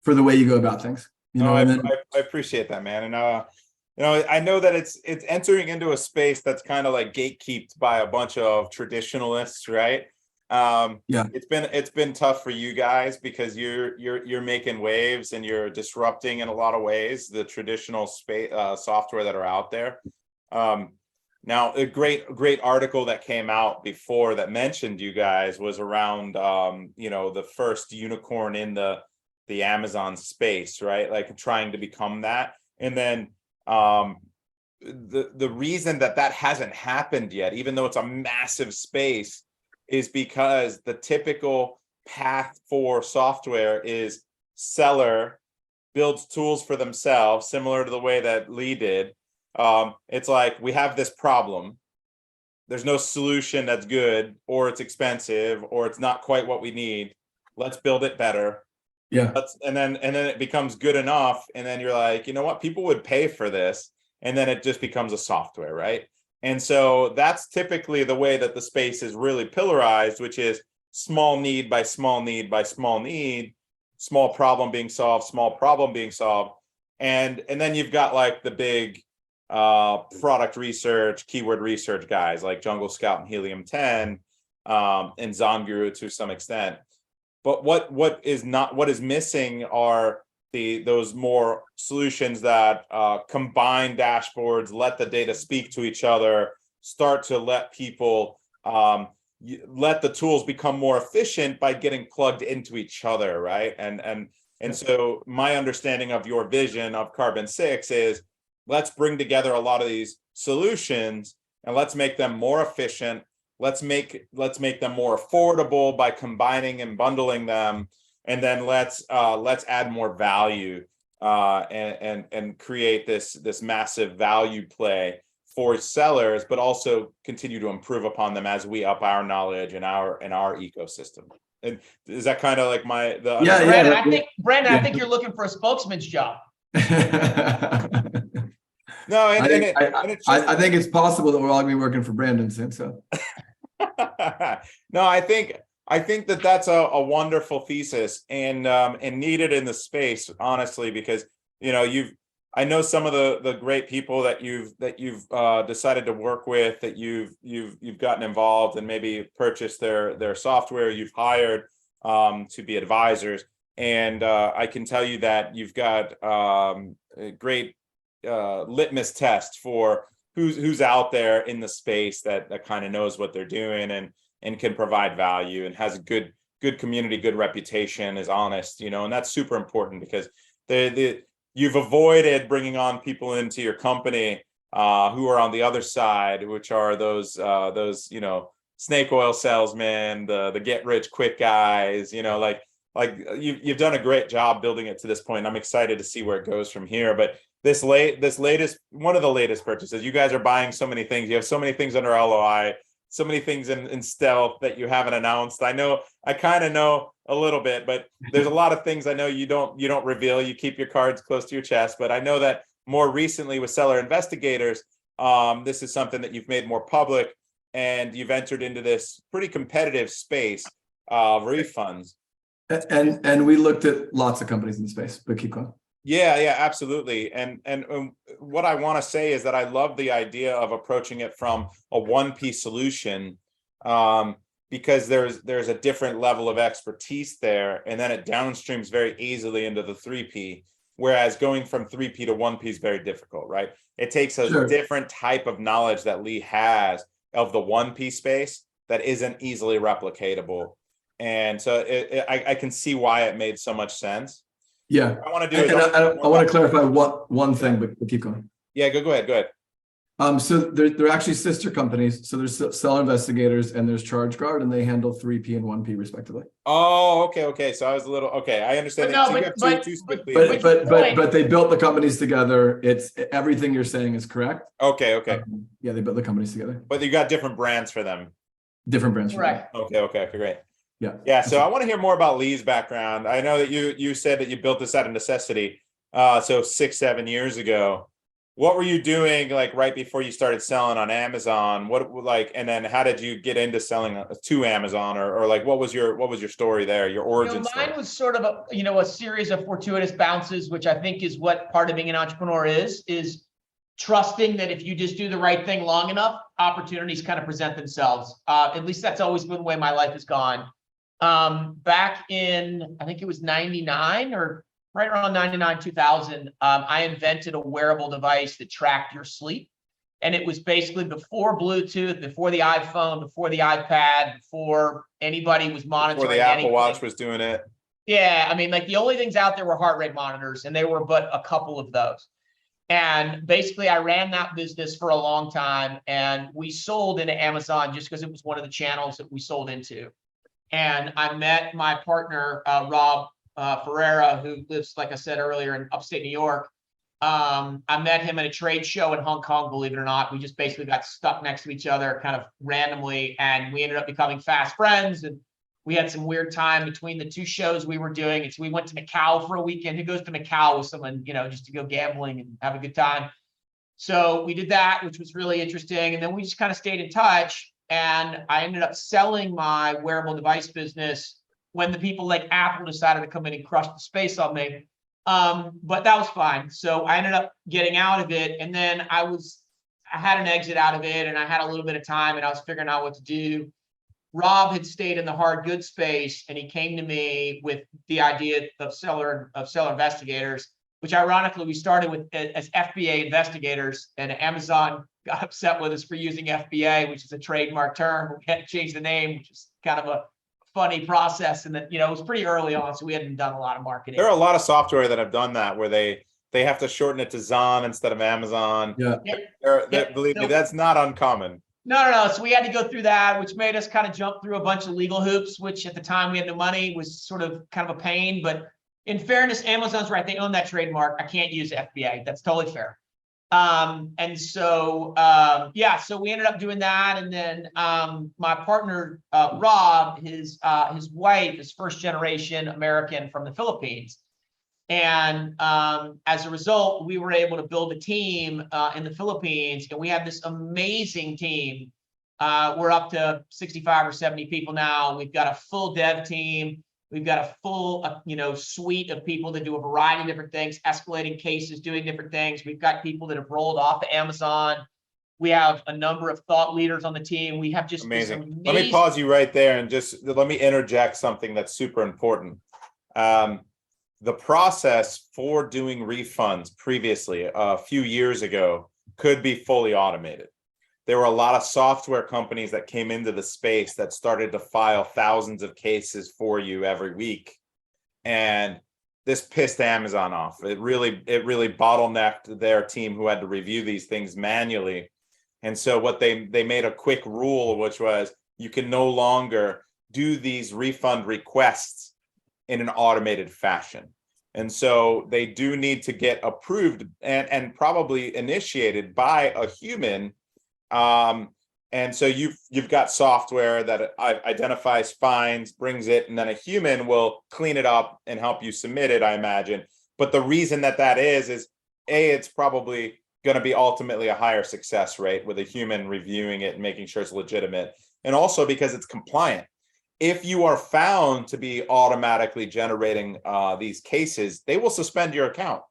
Speaker 3: way you go about things.
Speaker 1: I appreciate that, man. And I know that it's entering into a space that's kind of like gatekept by a bunch of traditionalists, right? It's been tough for you guys, because you're making waves and you're disrupting in a lot of ways the traditional space software that are out there. Now, a great article that came out before that mentioned you guys was around the first unicorn in the Amazon space, right? Like trying to become that. And then the reason that hasn't happened yet, even though it's a massive space, is because the typical path for software is seller builds tools for themselves, similar to the way that Lee did. It's like, we have this problem. There's no solution that's good, or it's expensive, or it's not quite what we need. Let's build it better.
Speaker 3: Yeah.
Speaker 1: And then it becomes good enough. And then you're like, you know what? People would pay for this. And then it just becomes a software, right? And so that's typically the way that the space is really pillarized, which is small need by small need by small need, small problem being solved, small problem being solved. And then you've got like the big product research, keyword research guys like Jungle Scout and Helium 10 and Zonguru to some extent. But what is missing are those more solutions that combine dashboards, let the data speak to each other, start to let people let the tools become more efficient by getting plugged into each other, right? And so my understanding of your vision of Carbon 6 is, let's bring together a lot of these solutions and let's make them more efficient. Let's make them more affordable by combining and bundling them, and then let's add more value and create this massive value play for sellers, but also continue to improve upon them as we up our knowledge and our ecosystem. And is that kind of like
Speaker 2: Brandon, I think you're looking for a spokesman's job.
Speaker 1: No,
Speaker 3: I think it's possible that we're all gonna be working for Brandon soon. So.
Speaker 1: No, I think that's a wonderful thesis and needed in the space, honestly, because I know some of the great people that you've decided to work with, that you've gotten involved and maybe purchased their software, you've hired to be advisors, and I can tell you that you've got a great litmus test for who's out there in the space that kind of knows what they're doing and can provide value and has a good community, good reputation, is honest, and that's super important, because you've avoided bringing on people into your company who are on the other side, which are those snake oil salesmen, the get rich quick guys, like you've done a great job building it to this point. I'm excited to see where it goes from here. But this latest, one of the latest purchases. You guys are buying so many things. You have so many things under LOI, so many things in stealth that you haven't announced. I know, I kind of know a little bit, but there's a lot of things I know you don't reveal. You keep your cards close to your chest. But I know that more recently with Seller Investigators, this is something that you've made more public, and you've entered into this pretty competitive space of refunds.
Speaker 3: And we looked at lots of companies in the space, but keep going.
Speaker 1: Yeah, absolutely. And what I want to say is that I love the idea of approaching it from a one-piece solution, because there's a different level of expertise there, and then it downstreams very easily into the 3P. Whereas going from 3P to 1P is very difficult, right? It takes a different type of knowledge that Lee has of the 1P space that isn't easily replicatable. And so I can see why it made so much sense.
Speaker 3: Yeah,
Speaker 1: I want to do.
Speaker 3: I want to clarify one thing, but keep going.
Speaker 1: Yeah, go ahead.
Speaker 3: So they're actually sister companies. So there's Seller Investigators and there's ChargeGuard, and they handle 3P and 1P respectively.
Speaker 1: Oh, okay. So I was a little okay. I understand.
Speaker 3: But they built the companies together. It's everything you're saying is correct.
Speaker 1: Okay.
Speaker 3: Yeah, they built the companies together.
Speaker 1: But you got different brands for them.
Speaker 3: Different brands.
Speaker 2: Right.
Speaker 1: Okay, great.
Speaker 3: Yeah.
Speaker 1: So I want to hear more about Lee's background. I know that you said that you built this out of necessity. So 6-7 years ago. What were you doing like right before you started selling on Amazon? And then how did you get into selling to Amazon, or like what was your story there? Your origin story?
Speaker 2: Mine was sort of a series of fortuitous bounces, which I think is what part of being an entrepreneur is trusting that if you just do the right thing long enough, opportunities kind of present themselves. At least that's always been the way my life has gone. Back in, I think it was 99 or right around 99, 2000, I invented a wearable device that tracked your sleep. And it was basically before Bluetooth, before the iPhone, before the iPad, before anybody was monitoring
Speaker 1: Before the Apple
Speaker 2: anything.
Speaker 1: Watch was doing it.
Speaker 2: Yeah, I mean, like the only things out there were heart rate monitors, and they were but a couple of those. And basically, I ran that business for a long time, and we sold into Amazon just because it was one of the channels that we sold into. And I met my partner, Rob Ferreira, who lives, like I said earlier, in upstate New York. I met him at a trade show in Hong Kong, believe it or not. We just basically got stuck next to each other kind of randomly, and we ended up becoming fast friends. And we had some weird time between the two shows we were doing. And so we went to Macau for a weekend. Who goes to Macau with someone, just to go gambling and have a good time? So we did that, which was really interesting. And then we just kind of stayed in touch. And I ended up selling my wearable device business when the people like Apple decided to come in and crush the space on me. But that was fine. So I ended up getting out of it. And then I had an exit out of it, and I had a little bit of time, and I was figuring out what to do. Rob had stayed in the hard goods space, and he came to me with the idea of seller investigators, which ironically we started with as FBA investigators, and Amazon got upset with us for using FBA, which is a trademark term. We had to change the name, which is kind of a funny process. And that, it was pretty early on, so we hadn't done a lot of marketing.
Speaker 1: There are a lot of software that have done that, where they have to shorten it to Zon instead of Amazon.
Speaker 3: Yeah.
Speaker 1: Believe me, that's not uncommon.
Speaker 2: No. So we had to go through that, which made us kind of jump through a bunch of legal hoops, which at the time we had no money, was sort of kind of a pain. But in fairness, Amazon's right. They own that trademark. I can't use FBA. That's totally fair. So we ended up doing that. And then my partner, Rob, his wife is first generation American from the Philippines. And as a result, we were able to build a team in the Philippines, and we have this amazing team. We're up to 65 or 70 people now. We've got a full dev team. We've got a full, suite of people that do a variety of different things, escalating cases, doing different things. We've got people that have rolled off of Amazon. We have a number of thought leaders on the team. We have just
Speaker 1: amazing. Let me pause you right there and just let me interject something that's super important. The process for doing refunds previously, a few years ago, could be fully automated. There were a lot of software companies that came into the space that started to file thousands of cases for you every week. And this pissed Amazon off. It really bottlenecked their team, who had to review these things manually. And so what they made a quick rule, which was you can no longer do these refund requests in an automated fashion. And so they do need to get approved and probably initiated by a human. And so you've got software that identifies fines, brings it, and then a human will clean it up and help you submit it, I imagine. But the reason that is A, it's probably going to be ultimately a higher success rate with a human reviewing it and making sure it's legitimate. And also because it's compliant. If you are found to be automatically generating these cases, they will suspend your account.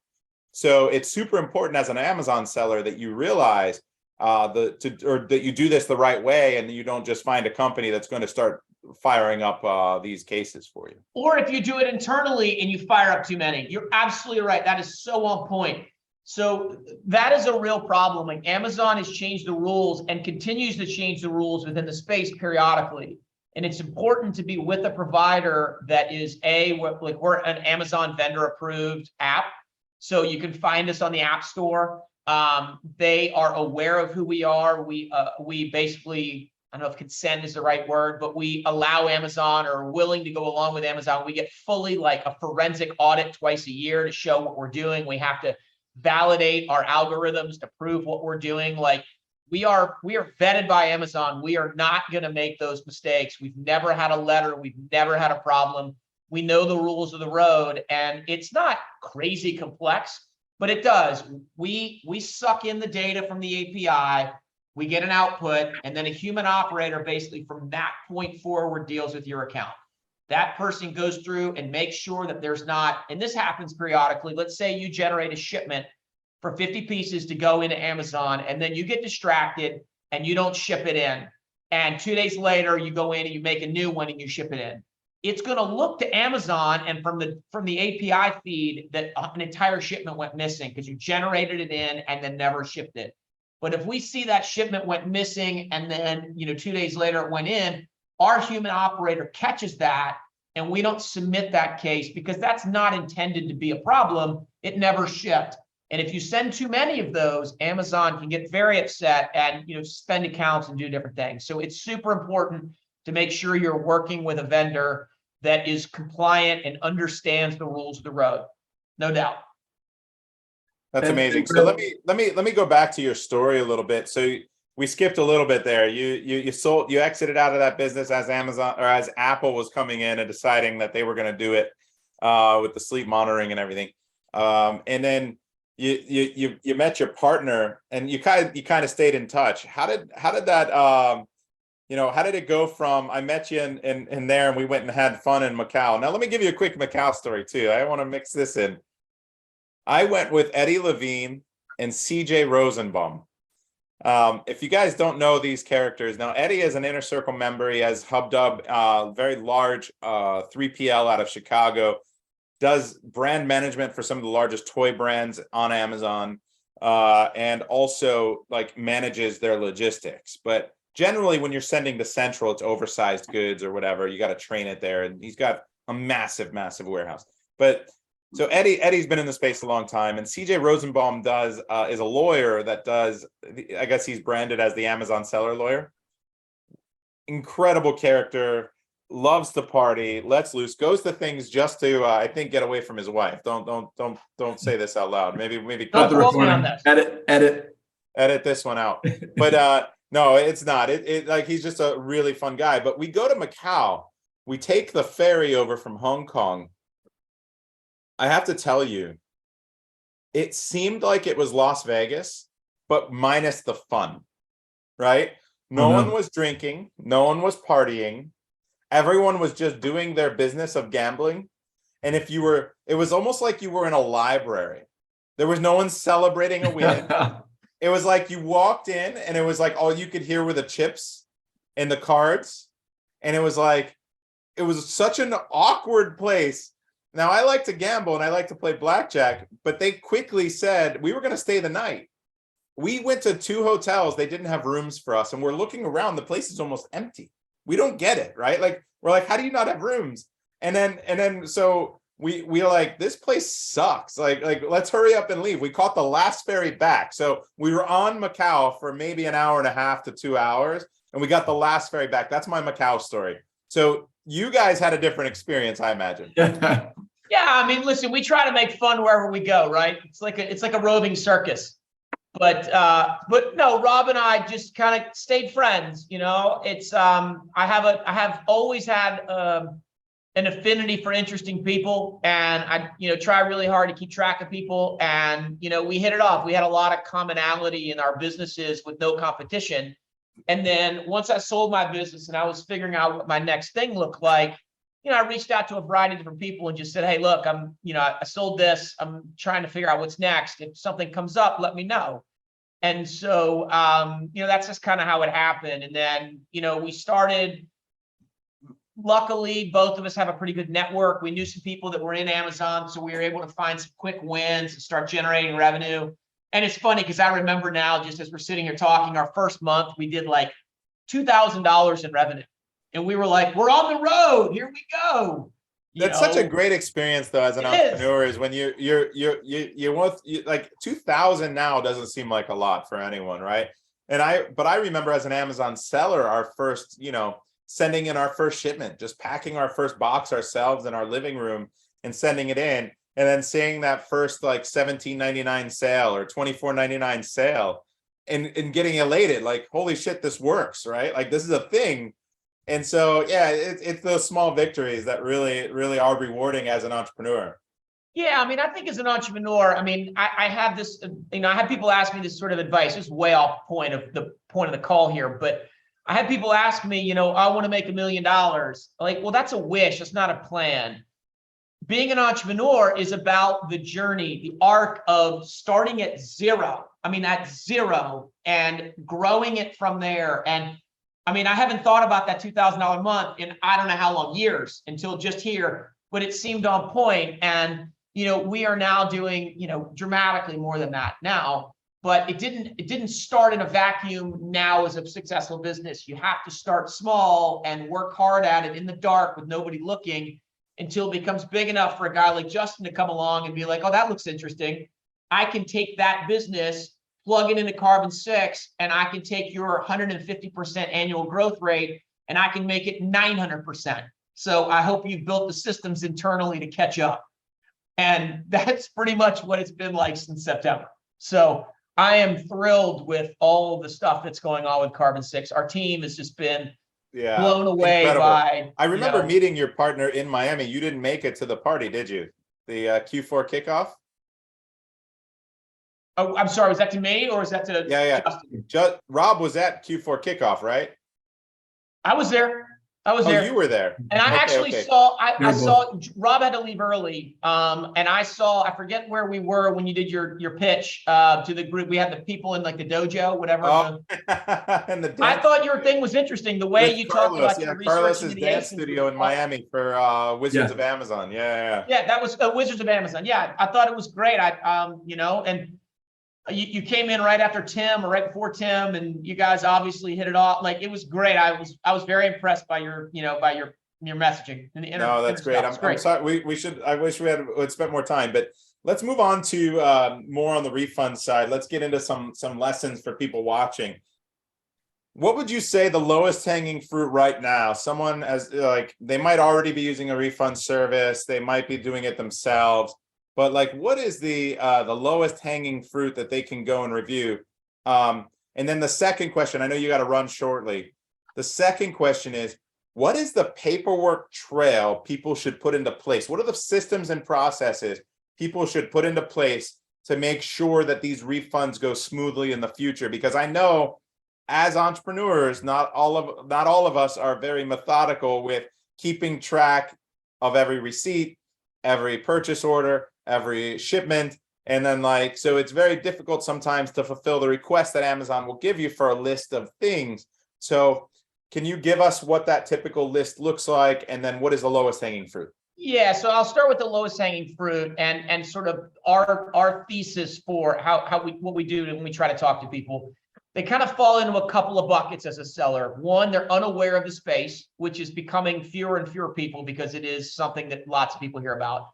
Speaker 1: So it's super important as an Amazon seller that you realize that you do this the right way, and you don't just find a company that's going to start firing up these cases for you.
Speaker 2: Or if you do it internally and you fire up too many, you're absolutely right. That is so on point. So that is a real problem. Like Amazon has changed the rules and continues to change the rules within the space periodically. And it's important to be with a provider that is we're an Amazon vendor approved app. So you can find us on the App Store. They are aware of who we are. We basically, I don't know if consent is the right word, but we allow Amazon or are willing to go along with Amazon. We get fully like a forensic audit twice a year to show what we're doing. We have to validate our algorithms to prove what we're doing. Like we are vetted by Amazon. We are not going to make those mistakes. We've never had a letter. We've never had a problem. We know the rules of the road, and it's not crazy complex, but it does. We suck in the data from the API. We get an output, and then a human operator basically from that point forward deals with your account. That person goes through and makes sure that there's not, and this happens periodically. Let's say you generate a shipment for 50 pieces to go into Amazon, and then you get distracted and you don't ship it in. And 2 days later, you go in and you make a new one and you ship it in. It's going to look to Amazon and from the API feed that an entire shipment went missing because you generated it in and then never shipped it. But if we see that shipment went missing and then 2 days later it went in, our human operator catches that and we don't submit that case because that's not intended to be a problem. It never shipped. And if you send too many of those, Amazon can get very upset and suspend accounts and do different things. So it's super important to make sure you're working with a vendor that is compliant and understands the rules of the road. No doubt.
Speaker 1: That's amazing. So let me go back to your story a little bit. So we skipped a little bit there. You exited out of that business as Amazon or as Apple was coming in and deciding that they were going to do it with the sleep monitoring and everything. And then you met your partner and you kind of stayed in touch. How did that how did it go from I met you in there and we went and had fun in Macau? Now let me give you a quick Macau story too. I want to mix this in. I went with Eddie Levine and CJ Rosenbaum. If you guys don't know these characters, now Eddie is an Inner Circle member. He has HubDub, very large 3PL out of Chicago, does brand management for some of the largest toy brands on Amazon, and also like manages their logistics. But generally when you're sending to Central, it's oversized goods or whatever. You got to train it there. And he's got a massive, massive warehouse. But so Eddie's been in the space a long time, and CJ Rosenbaum is a lawyer that does, I guess he's branded as the Amazon seller lawyer. Incredible character, loves to party, lets loose, goes to things just to I think get away from his wife. Don't say this out loud. Maybe
Speaker 2: cut the recording.
Speaker 1: Edit this one out. But no, it's not. It like he's just a really fun guy. But we go to Macau. We take the ferry over from Hong Kong. I have to tell you, it seemed like it was Las Vegas, but minus the fun, right? No one was drinking. No one was partying. Everyone was just doing their business of gambling. And it was almost like you were in a library. There was no one celebrating a win. It was like you walked in and it was like all you could hear were the chips and the cards. And it was like, it was such an awkward place. Now, I like to gamble and I like to play blackjack, but they quickly said we were going to stay the night. We went to 2 hotels. They didn't have rooms for us. And we're looking around. The place is almost empty. We don't get it, right? Like, we're like, how do you not have rooms? And then so we're like, this place sucks. Like, let's hurry up and leave. We caught the last ferry back. So we were on Macau for maybe an hour and a half to 2 hours. And we got the last ferry back. That's my Macau story. So you guys had a different experience, I imagine.
Speaker 2: Yeah, I mean, listen, we try to make fun wherever we go, right? It's like a roving circus. But no, Rob and I just kind of stayed friends, you know. It's I have always had an affinity for interesting people, and I, you know, try really hard to keep track of people. And, you know, we hit it off. We had a lot of commonality in our businesses with no competition. And then once I sold my business and I was figuring out what my next thing looked like, you know, I reached out to a variety of different people and just said, hey, look, you know, I sold this. I'm trying to figure out what's next. If something comes up, let me know. And so, you know, that's just kind of how it happened. And then, you know, we started, luckily, both of us have a pretty good network. We knew some people that were in Amazon, so we were able to find some quick wins and start generating revenue. And it's funny because I remember now, just as we're sitting here talking, our first month, we did like $2,000 in revenue. And we were like, we're on the road. Here we go.
Speaker 1: That's such a great experience, though, as an entrepreneur. Is when you want, like 2,000 now doesn't seem like a lot for anyone, right? But I remember as an Amazon seller, our first, you know, sending in our first shipment, just packing our first box ourselves in our living room and sending it in, and then seeing that first like $17.99 sale or $24.99 sale, and getting elated, like, holy shit, this works, right? Like, this is a thing. And so, yeah, it's those small victories that really are rewarding as an entrepreneur.
Speaker 2: Yeah, I mean, I think as an entrepreneur, I mean, I have this, you know, I have people ask me this sort of advice. It's way off point of the call here, but I had people ask me, you know, I want to make $1 million. Like, well, that's a wish. It's not a plan. Being an entrepreneur is about the journey, the arc of starting at zero. I mean, at zero, and growing it from there. And I mean, I haven't thought about that $2,000 a month in I don't know how long, years, until just here, but it seemed on point. And, you know, we are now doing, you know, dramatically more than that now, but it didn't start in a vacuum. Now as a successful business, you have to start small and work hard at it in the dark with nobody looking until it becomes big enough for a guy like Justin to come along and be like, oh, that looks interesting. I can take that business, plug it into Carbon 6, and I can take your 150% annual growth rate and I can make it 900%. So I hope you've built the systems internally to catch up. And that's pretty much what it's been like since September. So I am thrilled with all of the stuff that's going on with Carbon 6. Our team has just been blown away by.
Speaker 1: I remember meeting your partner in Miami. You didn't make it to the party, did you? The Q4 kickoff?
Speaker 2: Oh, I'm sorry. Was that to me or was that to
Speaker 1: Justin? Rob was at Q4 kickoff, right?
Speaker 2: I was there. there.
Speaker 1: You were there.
Speaker 2: And I saw, I saw Rob had to leave early. And I forget where we were when you did your pitch to the group. We had the people in like the dojo, whatever.
Speaker 1: Oh, and the
Speaker 2: I thought your thing was interesting. The way you talked about your
Speaker 1: Carlos's dance studio in Miami for Wizards of Amazon. Yeah,
Speaker 2: that was Wizards of Amazon. Yeah, I thought it was great. You know, and you came in right after Tim or right before Tim, and you guys obviously hit it off. Like, it was great. I was very impressed by your messaging.
Speaker 1: No, that's great. I'm sorry. I wish we had spent more time, but let's move on to more on the refund side. Let's get into some lessons for people watching. What would you say the lowest hanging fruit right now? Someone as like, they might already be using a refund service. They might be doing it themselves. But like, what is the lowest hanging fruit that they can go and review? And then the second question, I know you got to run shortly. The second question is, what is the paperwork trail people should put into place? What are the systems and processes people should put into place to make sure that these refunds go smoothly in the future? Because I know as entrepreneurs, not all of us are very methodical with keeping track of every receipt, every purchase order, every shipment. And then so it's very difficult sometimes to fulfill the request that Amazon will give you for a list of things. So can you give us what that typical list looks like? And then what is the lowest hanging fruit?
Speaker 2: Yeah, so I'll start with the lowest hanging fruit and sort of our thesis for what we do when we try to talk to people. They kind of fall into a couple of buckets as a seller. One, they're unaware of the space, which is becoming fewer and fewer people because it is something that lots of people hear about.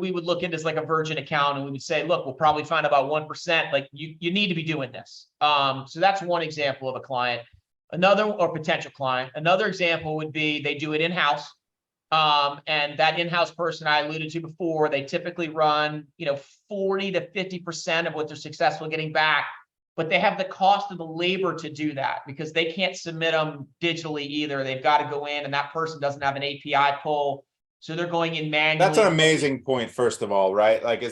Speaker 2: We would look into as like a virgin account, and we would say, look, we'll probably find about 1%. Like, you need to be doing this. So that's one example of a client. Another, or potential client. Another example would be they do it in-house. And that in-house person I alluded to before, they typically run, 40 to 50% of what they're successful getting back, but they have the cost of the labor to do that because they can't submit them digitally either. They've got to go in, and that person doesn't have an API pull. So they're going in manually.
Speaker 1: That's an amazing point, first of all, right? Like,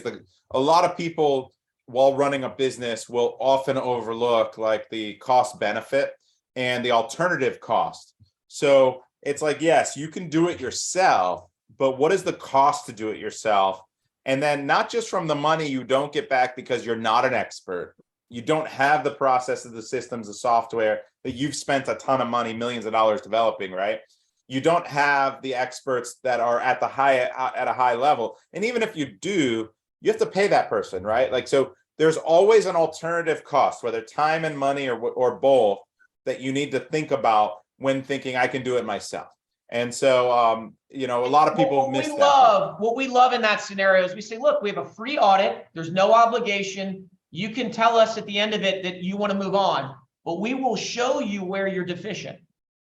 Speaker 1: a lot of people while running a business will often overlook like the cost benefit and the alternative cost. So it's like, yes, you can do it yourself, but what is the cost to do it yourself? And then not just from the money you don't get back because you're not an expert. You don't have the processes, the systems, the software that you've spent a ton of money, millions of dollars developing, right? You don't have the experts that are at a high level. And even if you do, you have to pay that person, right? Like, so there's always an alternative cost, whether time and money or both, that you need to think about when thinking I can do it myself. And so, a lot of people miss that.
Speaker 2: What we love in that scenario is we say, look, we have a free audit. There's no obligation. You can tell us at the end of it that you want to move on, but we will show you where you're deficient.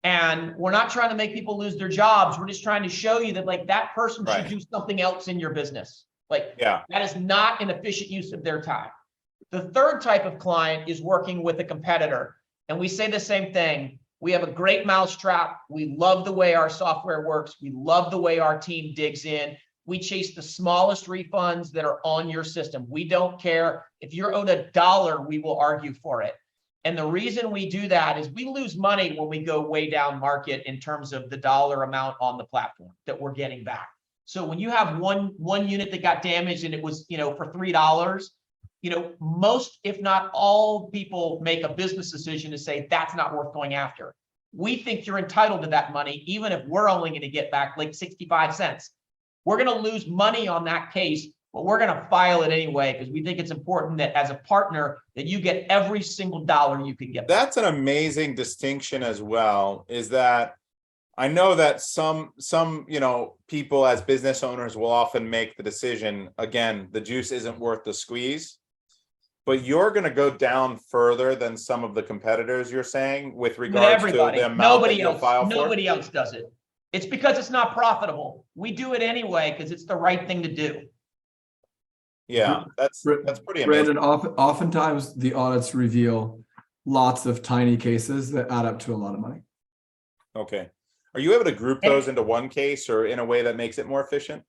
Speaker 2: And we're not trying to make people lose their jobs. We're just trying to show you that like that person should do something else in your business. Like that is not an efficient use of their time. The third type of client is working with a competitor. And we say the same thing. We have a great mousetrap. We love the way our software works. We love the way our team digs in. We chase the smallest refunds that are on your system. We don't care. If you're owed $1, we will argue for it. And the reason we do that is we lose money when we go way down market in terms of the dollar amount on the platform that we're getting back. So when you have one unit that got damaged and it was, for $3, most, if not all people make a business decision to say that's not worth going after. We think you're entitled to that money, even if we're only going to get back like 65 cents. We're going to lose money on that case, but we're going to file it anyway because we think it's important that as a partner that you get every single dollar you can get back.
Speaker 1: That's an amazing distinction as well, is that I know that some people as business owners will often make the decision, again, the juice isn't worth the squeeze, but you're going to go down further than some of the competitors, you're saying, with regards to the amount that you'll file for?
Speaker 2: Nobody else does it. It's because it's not profitable. We do it anyway because it's the right thing to do.
Speaker 1: Yeah, that's pretty amazing.
Speaker 4: Brandon, oftentimes the audits reveal lots of tiny cases that add up to a lot of money.
Speaker 1: Okay. Are you able to group those into one case or in a way that makes it more efficient?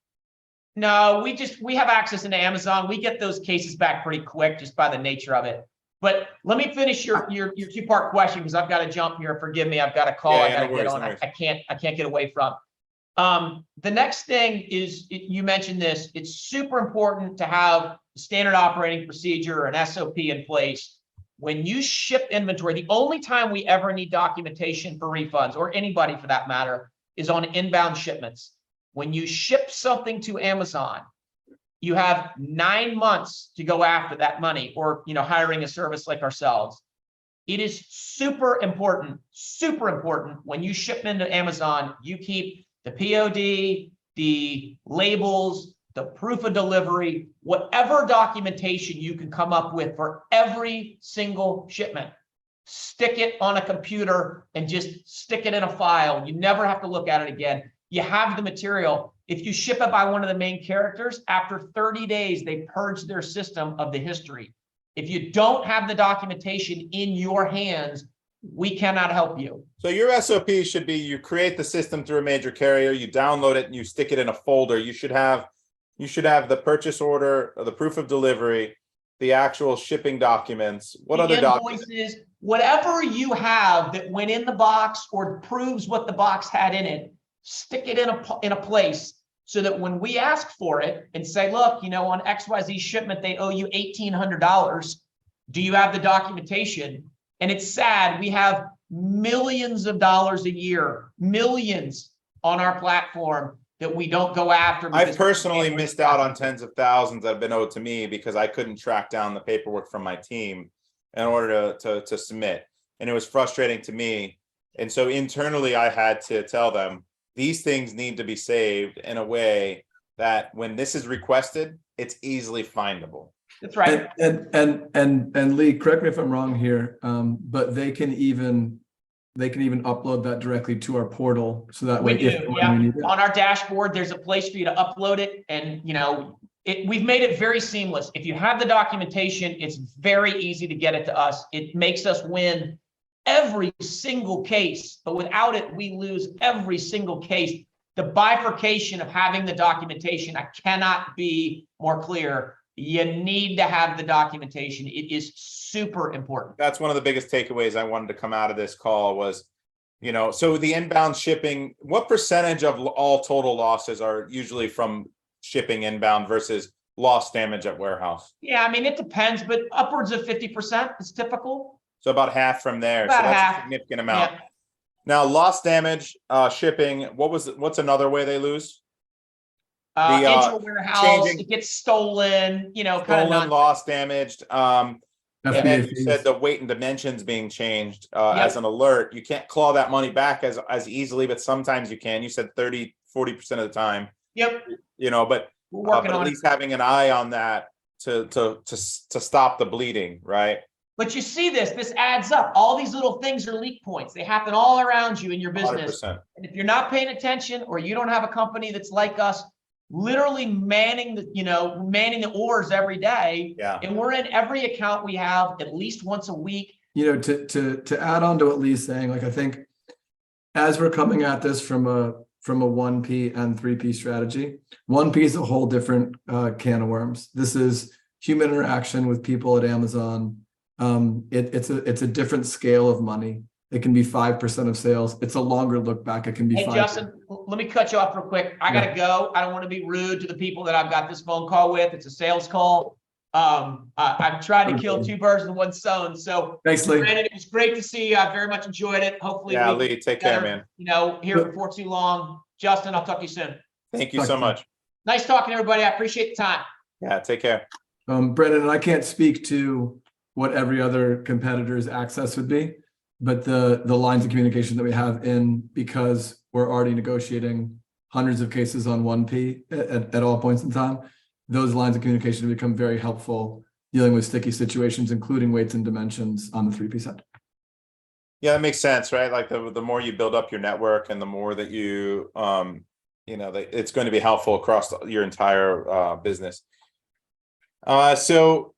Speaker 2: No, we have access into Amazon. We get those cases back pretty quick just by the nature of it. But let me finish your two-part question because I've got to jump here. Forgive me, I've got a call I got to get on. I can't get away from. The next thing is, you mentioned this, it's super important to have a standard operating procedure or an SOP in place. When you ship inventory, the only time we ever need documentation for refunds, or anybody for that matter, is on inbound shipments. When you ship something to Amazon, you have 9 months to go after that money, or hiring a service like ourselves. It is super important when you ship into Amazon, you keep the POD, the labels, the proof of delivery, whatever documentation you can come up with for every single shipment. Stick it on a computer and just stick it in a file. You never have to look at it again. You have the material. If you ship it by one of the main characters, after 30 days, they purge their system of the history. If you don't have the documentation in your hands, we cannot help you.
Speaker 1: So your SOP should be, you create the system through a major carrier, you download it and you stick it in a folder. You should have the purchase order, or the proof of delivery, the actual shipping documents. What other documents?
Speaker 2: Whatever you have that went in the box or proves what the box had in it, stick it in a place so that when we ask for it and say, look, on XYZ shipment, they owe you $1,800. Do you have the documentation? And it's sad, we have millions of dollars a year, millions on our platform that we don't go after.
Speaker 1: I've personally missed out on tens of thousands that have been owed to me because I couldn't track down the paperwork from my team in order to submit. And it was frustrating to me. And so internally, I had to tell them, these things need to be saved in a way that when this is requested, it's easily findable.
Speaker 2: That's right.
Speaker 4: And Lee, correct me if I'm wrong here, but they can even they can even upload that directly to our portal. So that
Speaker 2: We
Speaker 4: way, if
Speaker 2: do,
Speaker 4: and when
Speaker 2: yeah.
Speaker 4: we need it.
Speaker 2: On our dashboard, there's a place for you to upload it, and we've made it very seamless. If you have the documentation, it's very easy to get it to us. It makes us win every single case, but without it, we lose every single case. The bifurcation of having the documentation, I cannot be more clear. You need to have the documentation. It is super important.
Speaker 1: That's one of the biggest takeaways I wanted to come out of this call was, so the inbound shipping, what percentage of all total losses are usually from shipping inbound versus lost damage at warehouse?
Speaker 2: Yeah, I mean, it depends, but upwards of 50% is typical.
Speaker 1: So about half from there.
Speaker 2: About
Speaker 1: So that's
Speaker 2: half.
Speaker 1: a significant amount.
Speaker 2: Yeah.
Speaker 1: Now, lost damage, shipping, what's another way they lose?
Speaker 2: Into a warehouse,
Speaker 1: changing-
Speaker 2: it gets stolen, kind of
Speaker 1: Stolen, lost, damaged. And
Speaker 4: FBA
Speaker 1: then you
Speaker 4: fees.
Speaker 1: said the weight and dimensions being changed as an alert. You can't claw that money back as easily, but sometimes you can. You said 30-40% of the time.
Speaker 2: Yep,
Speaker 1: But
Speaker 2: we're working
Speaker 1: at
Speaker 2: on it.
Speaker 1: least having an eye on that to stop the bleeding, right?
Speaker 2: But you see this adds up. All these little things are leak points. They happen all around you in your business.
Speaker 1: 100%.
Speaker 2: And if you're not paying attention, or you don't have a company that's like us, literally manning the oars every day.
Speaker 1: Yeah.
Speaker 2: And we're in every account we have at least once a week.
Speaker 4: To add on to what Lee's saying, like I think as we're coming at this from a 1P and 3P strategy, 1P is a whole different can of worms. This is human interaction with people at Amazon. It's a different scale of money. It can be 5% of sales. It's a longer look back. It can be
Speaker 2: Hey,
Speaker 4: 5%.
Speaker 2: Justin, let me cut you off real quick. I gotta go. I don't want to be rude to the people that I've got this phone call with. It's a sales call. I've tried to kill two birds with one stone. So
Speaker 4: Thanks, Lee.
Speaker 2: Brandon, it was great to see you. I very much enjoyed it. Hopefully,
Speaker 1: Yeah,
Speaker 2: we
Speaker 1: Lee, take care, man.
Speaker 2: here before too long. Justin, I'll talk to you soon.
Speaker 1: Thank you so much.
Speaker 2: Nice talking to everybody. I appreciate the time.
Speaker 1: Yeah, take care.
Speaker 4: Brendan, and I can't speak to what every other competitor's access would be, but the lines of communication that we have because we're already negotiating hundreds of cases on 1P at all points in time, those lines of communication have become very helpful dealing with sticky situations, including weights and dimensions on the 3P side.
Speaker 1: Yeah, that makes sense, right? Like the more you build up your network and the more that you, it's going to be helpful across your entire business. So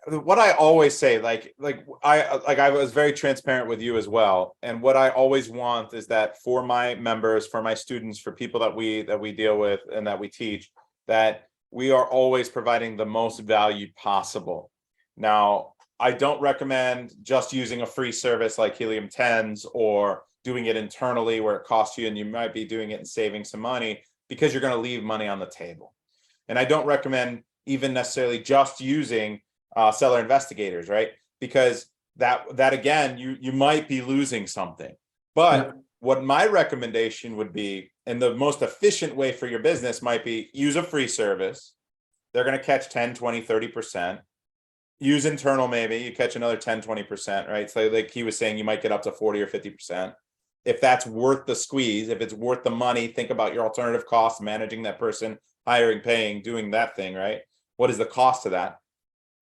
Speaker 1: what I always say, I was very transparent with you as well. And what I always want is that for my members, for my students, for people that we deal with and that we teach, that we are always providing the most value possible. Now, I don't recommend just using a free service like Helium 10s or doing it internally where it costs you and you might be doing it and saving some money, because you're going to leave money on the table. And I don't recommend even necessarily just using seller investigators, right? Because that again, you might be losing something. But what my recommendation would be, and the most efficient way for your business might be, use a free service. They're going to catch 10, 20, 30%. Use internal, maybe you catch another 10, 20%, right? So like he was saying, you might get up to 40 or 50%. If that's worth the squeeze, if it's worth the money, think about your alternative costs, managing that person, hiring, paying, doing that thing, right? What is the cost of that?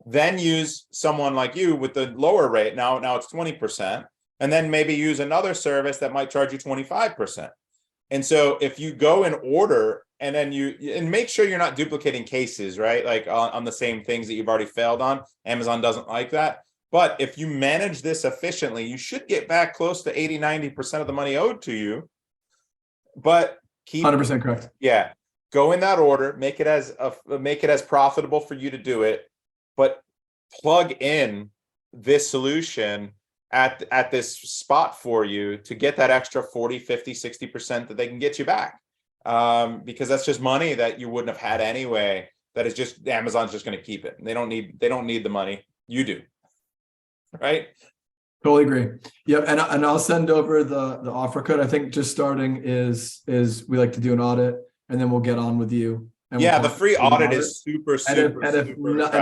Speaker 1: Then use someone like you with the lower rate. Now it's 20%. And then maybe use another service that might charge you 25%. And so if you go in order and then and make sure you're not duplicating cases, right? Like on the same things that you've already failed on. Amazon doesn't like that. But if you manage this efficiently, you should get back close to 80-90% of the money owed to you. But keep
Speaker 4: 100% correct.
Speaker 1: Yeah. Go in that order, make it as profitable for you to do it, but plug in this solution at this spot for you to get that extra 40, 50, 60% that they can get you back. Because that's just money that you wouldn't have had anyway. That is just, Amazon's just going to keep it. They don't need the money. You do. Right?
Speaker 4: Totally agree. Yep. And I'll send over the offer code. I think just starting is we like to do an audit and then we'll get on with you. And
Speaker 1: yeah,
Speaker 4: we'll
Speaker 1: the free audit is super.
Speaker 4: And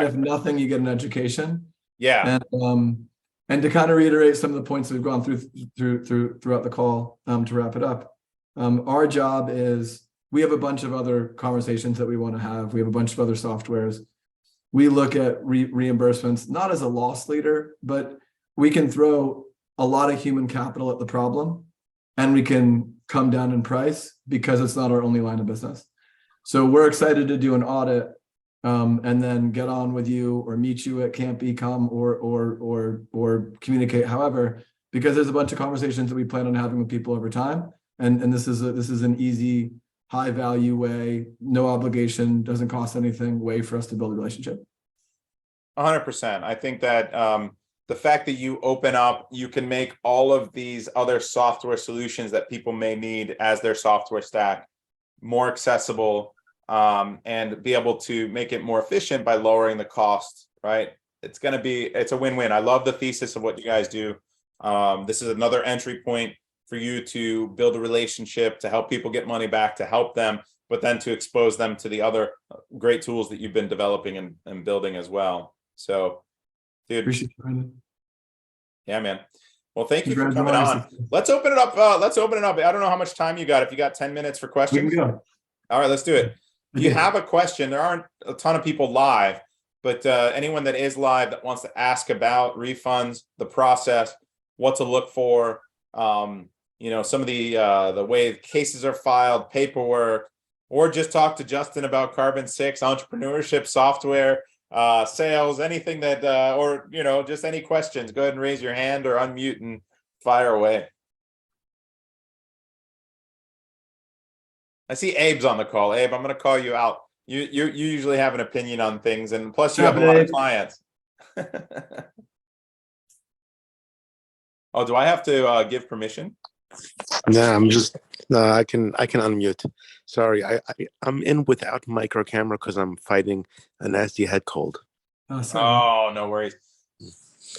Speaker 4: if nothing, you get an education.
Speaker 1: Yeah.
Speaker 4: And to kind of reiterate some of the points we've gone throughout the call, to wrap it up, our job is, we have a bunch of other conversations that we want to have. We have a bunch of other softwares. We look at reimbursements, not as a loss leader, but we can throw a lot of human capital at the problem, and we can come down in price because it's not our only line of business. So we're excited to do an audit, and then get on with you or meet you at Camp Ecom or communicate however, because there's a bunch of conversations that we plan on having with people over time. And this is an easy, high value way, no obligation, doesn't cost anything way for us to build a relationship.
Speaker 1: 100%. I think that the fact that you open up, you can make all of these other software solutions that people may need as their software stack more accessible, and be able to make it more efficient by lowering the cost, right? It's a win-win. I love the thesis of what you guys do. This is another entry point for you to build a relationship, to help people get money back, to help them, but then to expose them to the other great tools that you've been developing and building as well. So, dude,
Speaker 4: Appreciate it, Brandon.
Speaker 1: yeah, man. Well, thank you for coming
Speaker 4: Congratulations.
Speaker 1: on. Let's open it up. Let's open it up. I don't know how much time you got. If you got 10 minutes for
Speaker 4: We
Speaker 1: questions.
Speaker 4: can go.
Speaker 1: All right, let's do it. If you have a question, there aren't a ton of people live, but anyone that is live that wants to ask about refunds, the process, what to look for, some of the way cases are filed, paperwork, or just talk to Justin about Carbon 6, entrepreneurship, software, sales, anything that, or just any questions, go ahead and raise your hand or unmute and fire away. I see Abe's on the call. Abe, I'm going to call you out. You usually have an opinion on things, and plus you have a lot of clients. Oh, do I have to give permission?
Speaker 5: No, I can unmute. Sorry, I'm in without micro camera because I'm fighting a nasty head cold.
Speaker 1: Oh, no worries.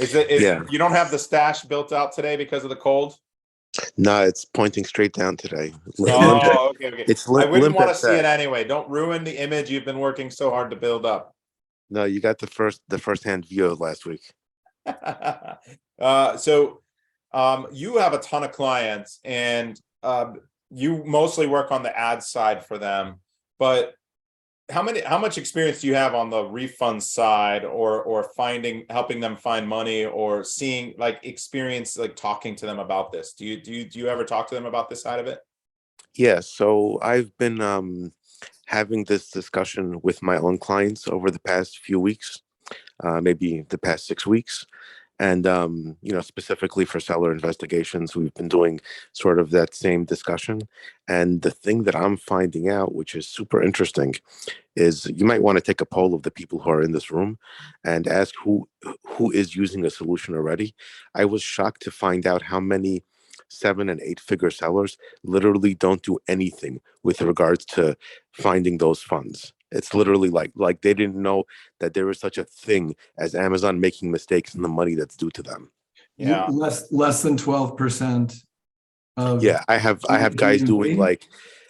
Speaker 5: Yeah.
Speaker 1: You don't have the stash built out today because of the cold?
Speaker 5: No, it's pointing straight down today.
Speaker 1: Oh, okay.
Speaker 5: It's
Speaker 1: I wouldn't want to see it
Speaker 5: that.
Speaker 1: anyway. Don't ruin the image you've been working so hard to build up.
Speaker 5: No, you got the first-hand view of last week.
Speaker 1: So you have a ton of clients, and you mostly work on the ad side for them, but how much experience do you have on the refund side, or helping them find money, or seeing experience talking to them about this? Do you ever talk to them about this side of it?
Speaker 5: Yeah, so I've been having this discussion with my own clients over the past few weeks, maybe the past 6 weeks. And, specifically for seller investigations, we've been doing sort of that same discussion. And the thing that I'm finding out, which is super interesting, is you might want to take a poll of the people who are in this room and ask who is using a solution already. I was shocked to find out how many 7 and 8 figure sellers literally don't do anything with regards to finding those funds. It's literally like they didn't know that there is such a thing as Amazon making mistakes in the money that's due to them.
Speaker 1: Yeah.
Speaker 4: Less than 12% of
Speaker 5: I have guys doing
Speaker 4: GMV,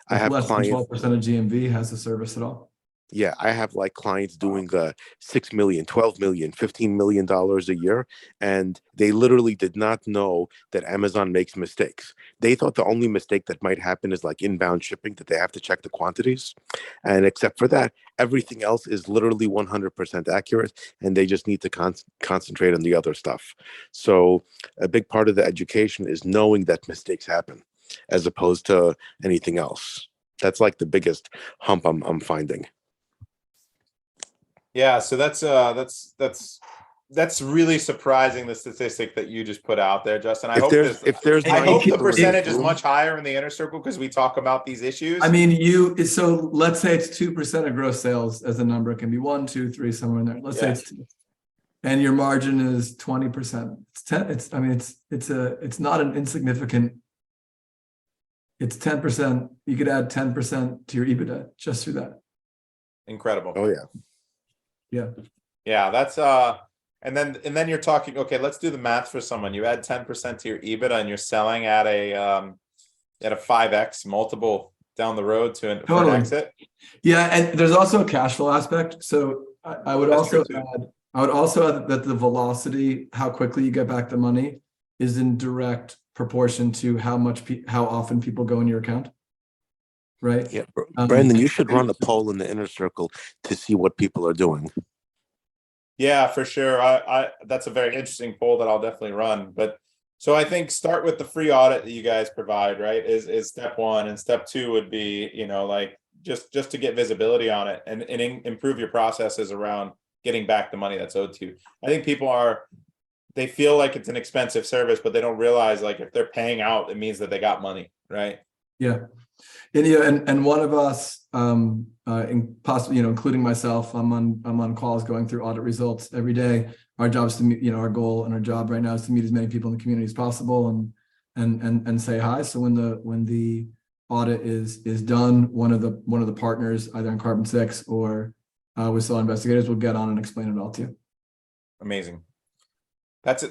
Speaker 5: I have
Speaker 4: less
Speaker 5: clients.
Speaker 4: than 12% of GMV has the service at all.
Speaker 5: Yeah, I have clients doing $6 million, $12 million, $15 million a year, and they literally did not know that Amazon makes mistakes. They thought the only mistake that might happen is inbound shipping, that they have to check the quantities, and except for that, everything else is literally 100% accurate, and they just need to concentrate on the other stuff. So a big part of the education is knowing that mistakes happen, as opposed to anything else. That's the biggest hump I'm finding.
Speaker 1: Yeah, so that's really surprising, the statistic that you just put out there, Justin. I hope the percentage is much higher in the inner circle because we talk about these issues.
Speaker 4: I mean, so let's say it's 2% of gross sales as a number. It can be 1, 2, 3, somewhere in there. Let's say it's 2. And your margin is 20%. It's 10. It's not an insignificant. It's 10%. You could add 10% to your EBITDA just through that.
Speaker 1: Incredible.
Speaker 5: Oh yeah.
Speaker 1: Yeah, that's and then you're talking, okay, let's do the math for someone. You add 10% to your EBITDA and you're selling at a 5x multiple down the road for an exit.
Speaker 4: Yeah, and there's also a cash flow aspect. So I would also add that the velocity, how quickly you get back the money, is in direct proportion to how often people go in your account. Right.
Speaker 5: Yeah, Brandon, you should run a poll in the inner circle to see what people are doing.
Speaker 1: Yeah, for sure. I that's a very interesting poll that I'll definitely run. But So I think start with the free audit that you guys provide, right? Is step one, and step two would be, like just to get visibility on it and improve your processes around getting back the money that's owed to you. I think they feel like it's an expensive service, but they don't realize like if they're paying out, it means that they got money, right?
Speaker 4: Yeah. And one of us, possibly, including myself, I'm on calls going through audit results every day. Our job is to meet, our goal and our job right now is to meet as many people in the community as possible and say hi. So when the audit is done, one of the partners, either on Carbon 6 or with Seller Investigators, will get on and explain it all to you.
Speaker 1: Amazing. That's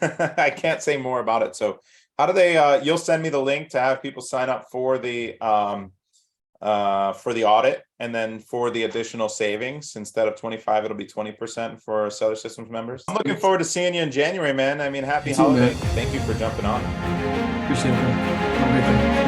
Speaker 1: I can't say more about it. So how do they you'll send me the link to have people sign up for the audit, and then for the additional savings, instead of 25, it'll be 20% for Seller Systems members. I'm looking forward to seeing you in January, man. I mean, happy
Speaker 4: You too,
Speaker 1: holiday.
Speaker 4: man.
Speaker 1: Thank you for jumping on.
Speaker 4: Appreciate it. Have a great day.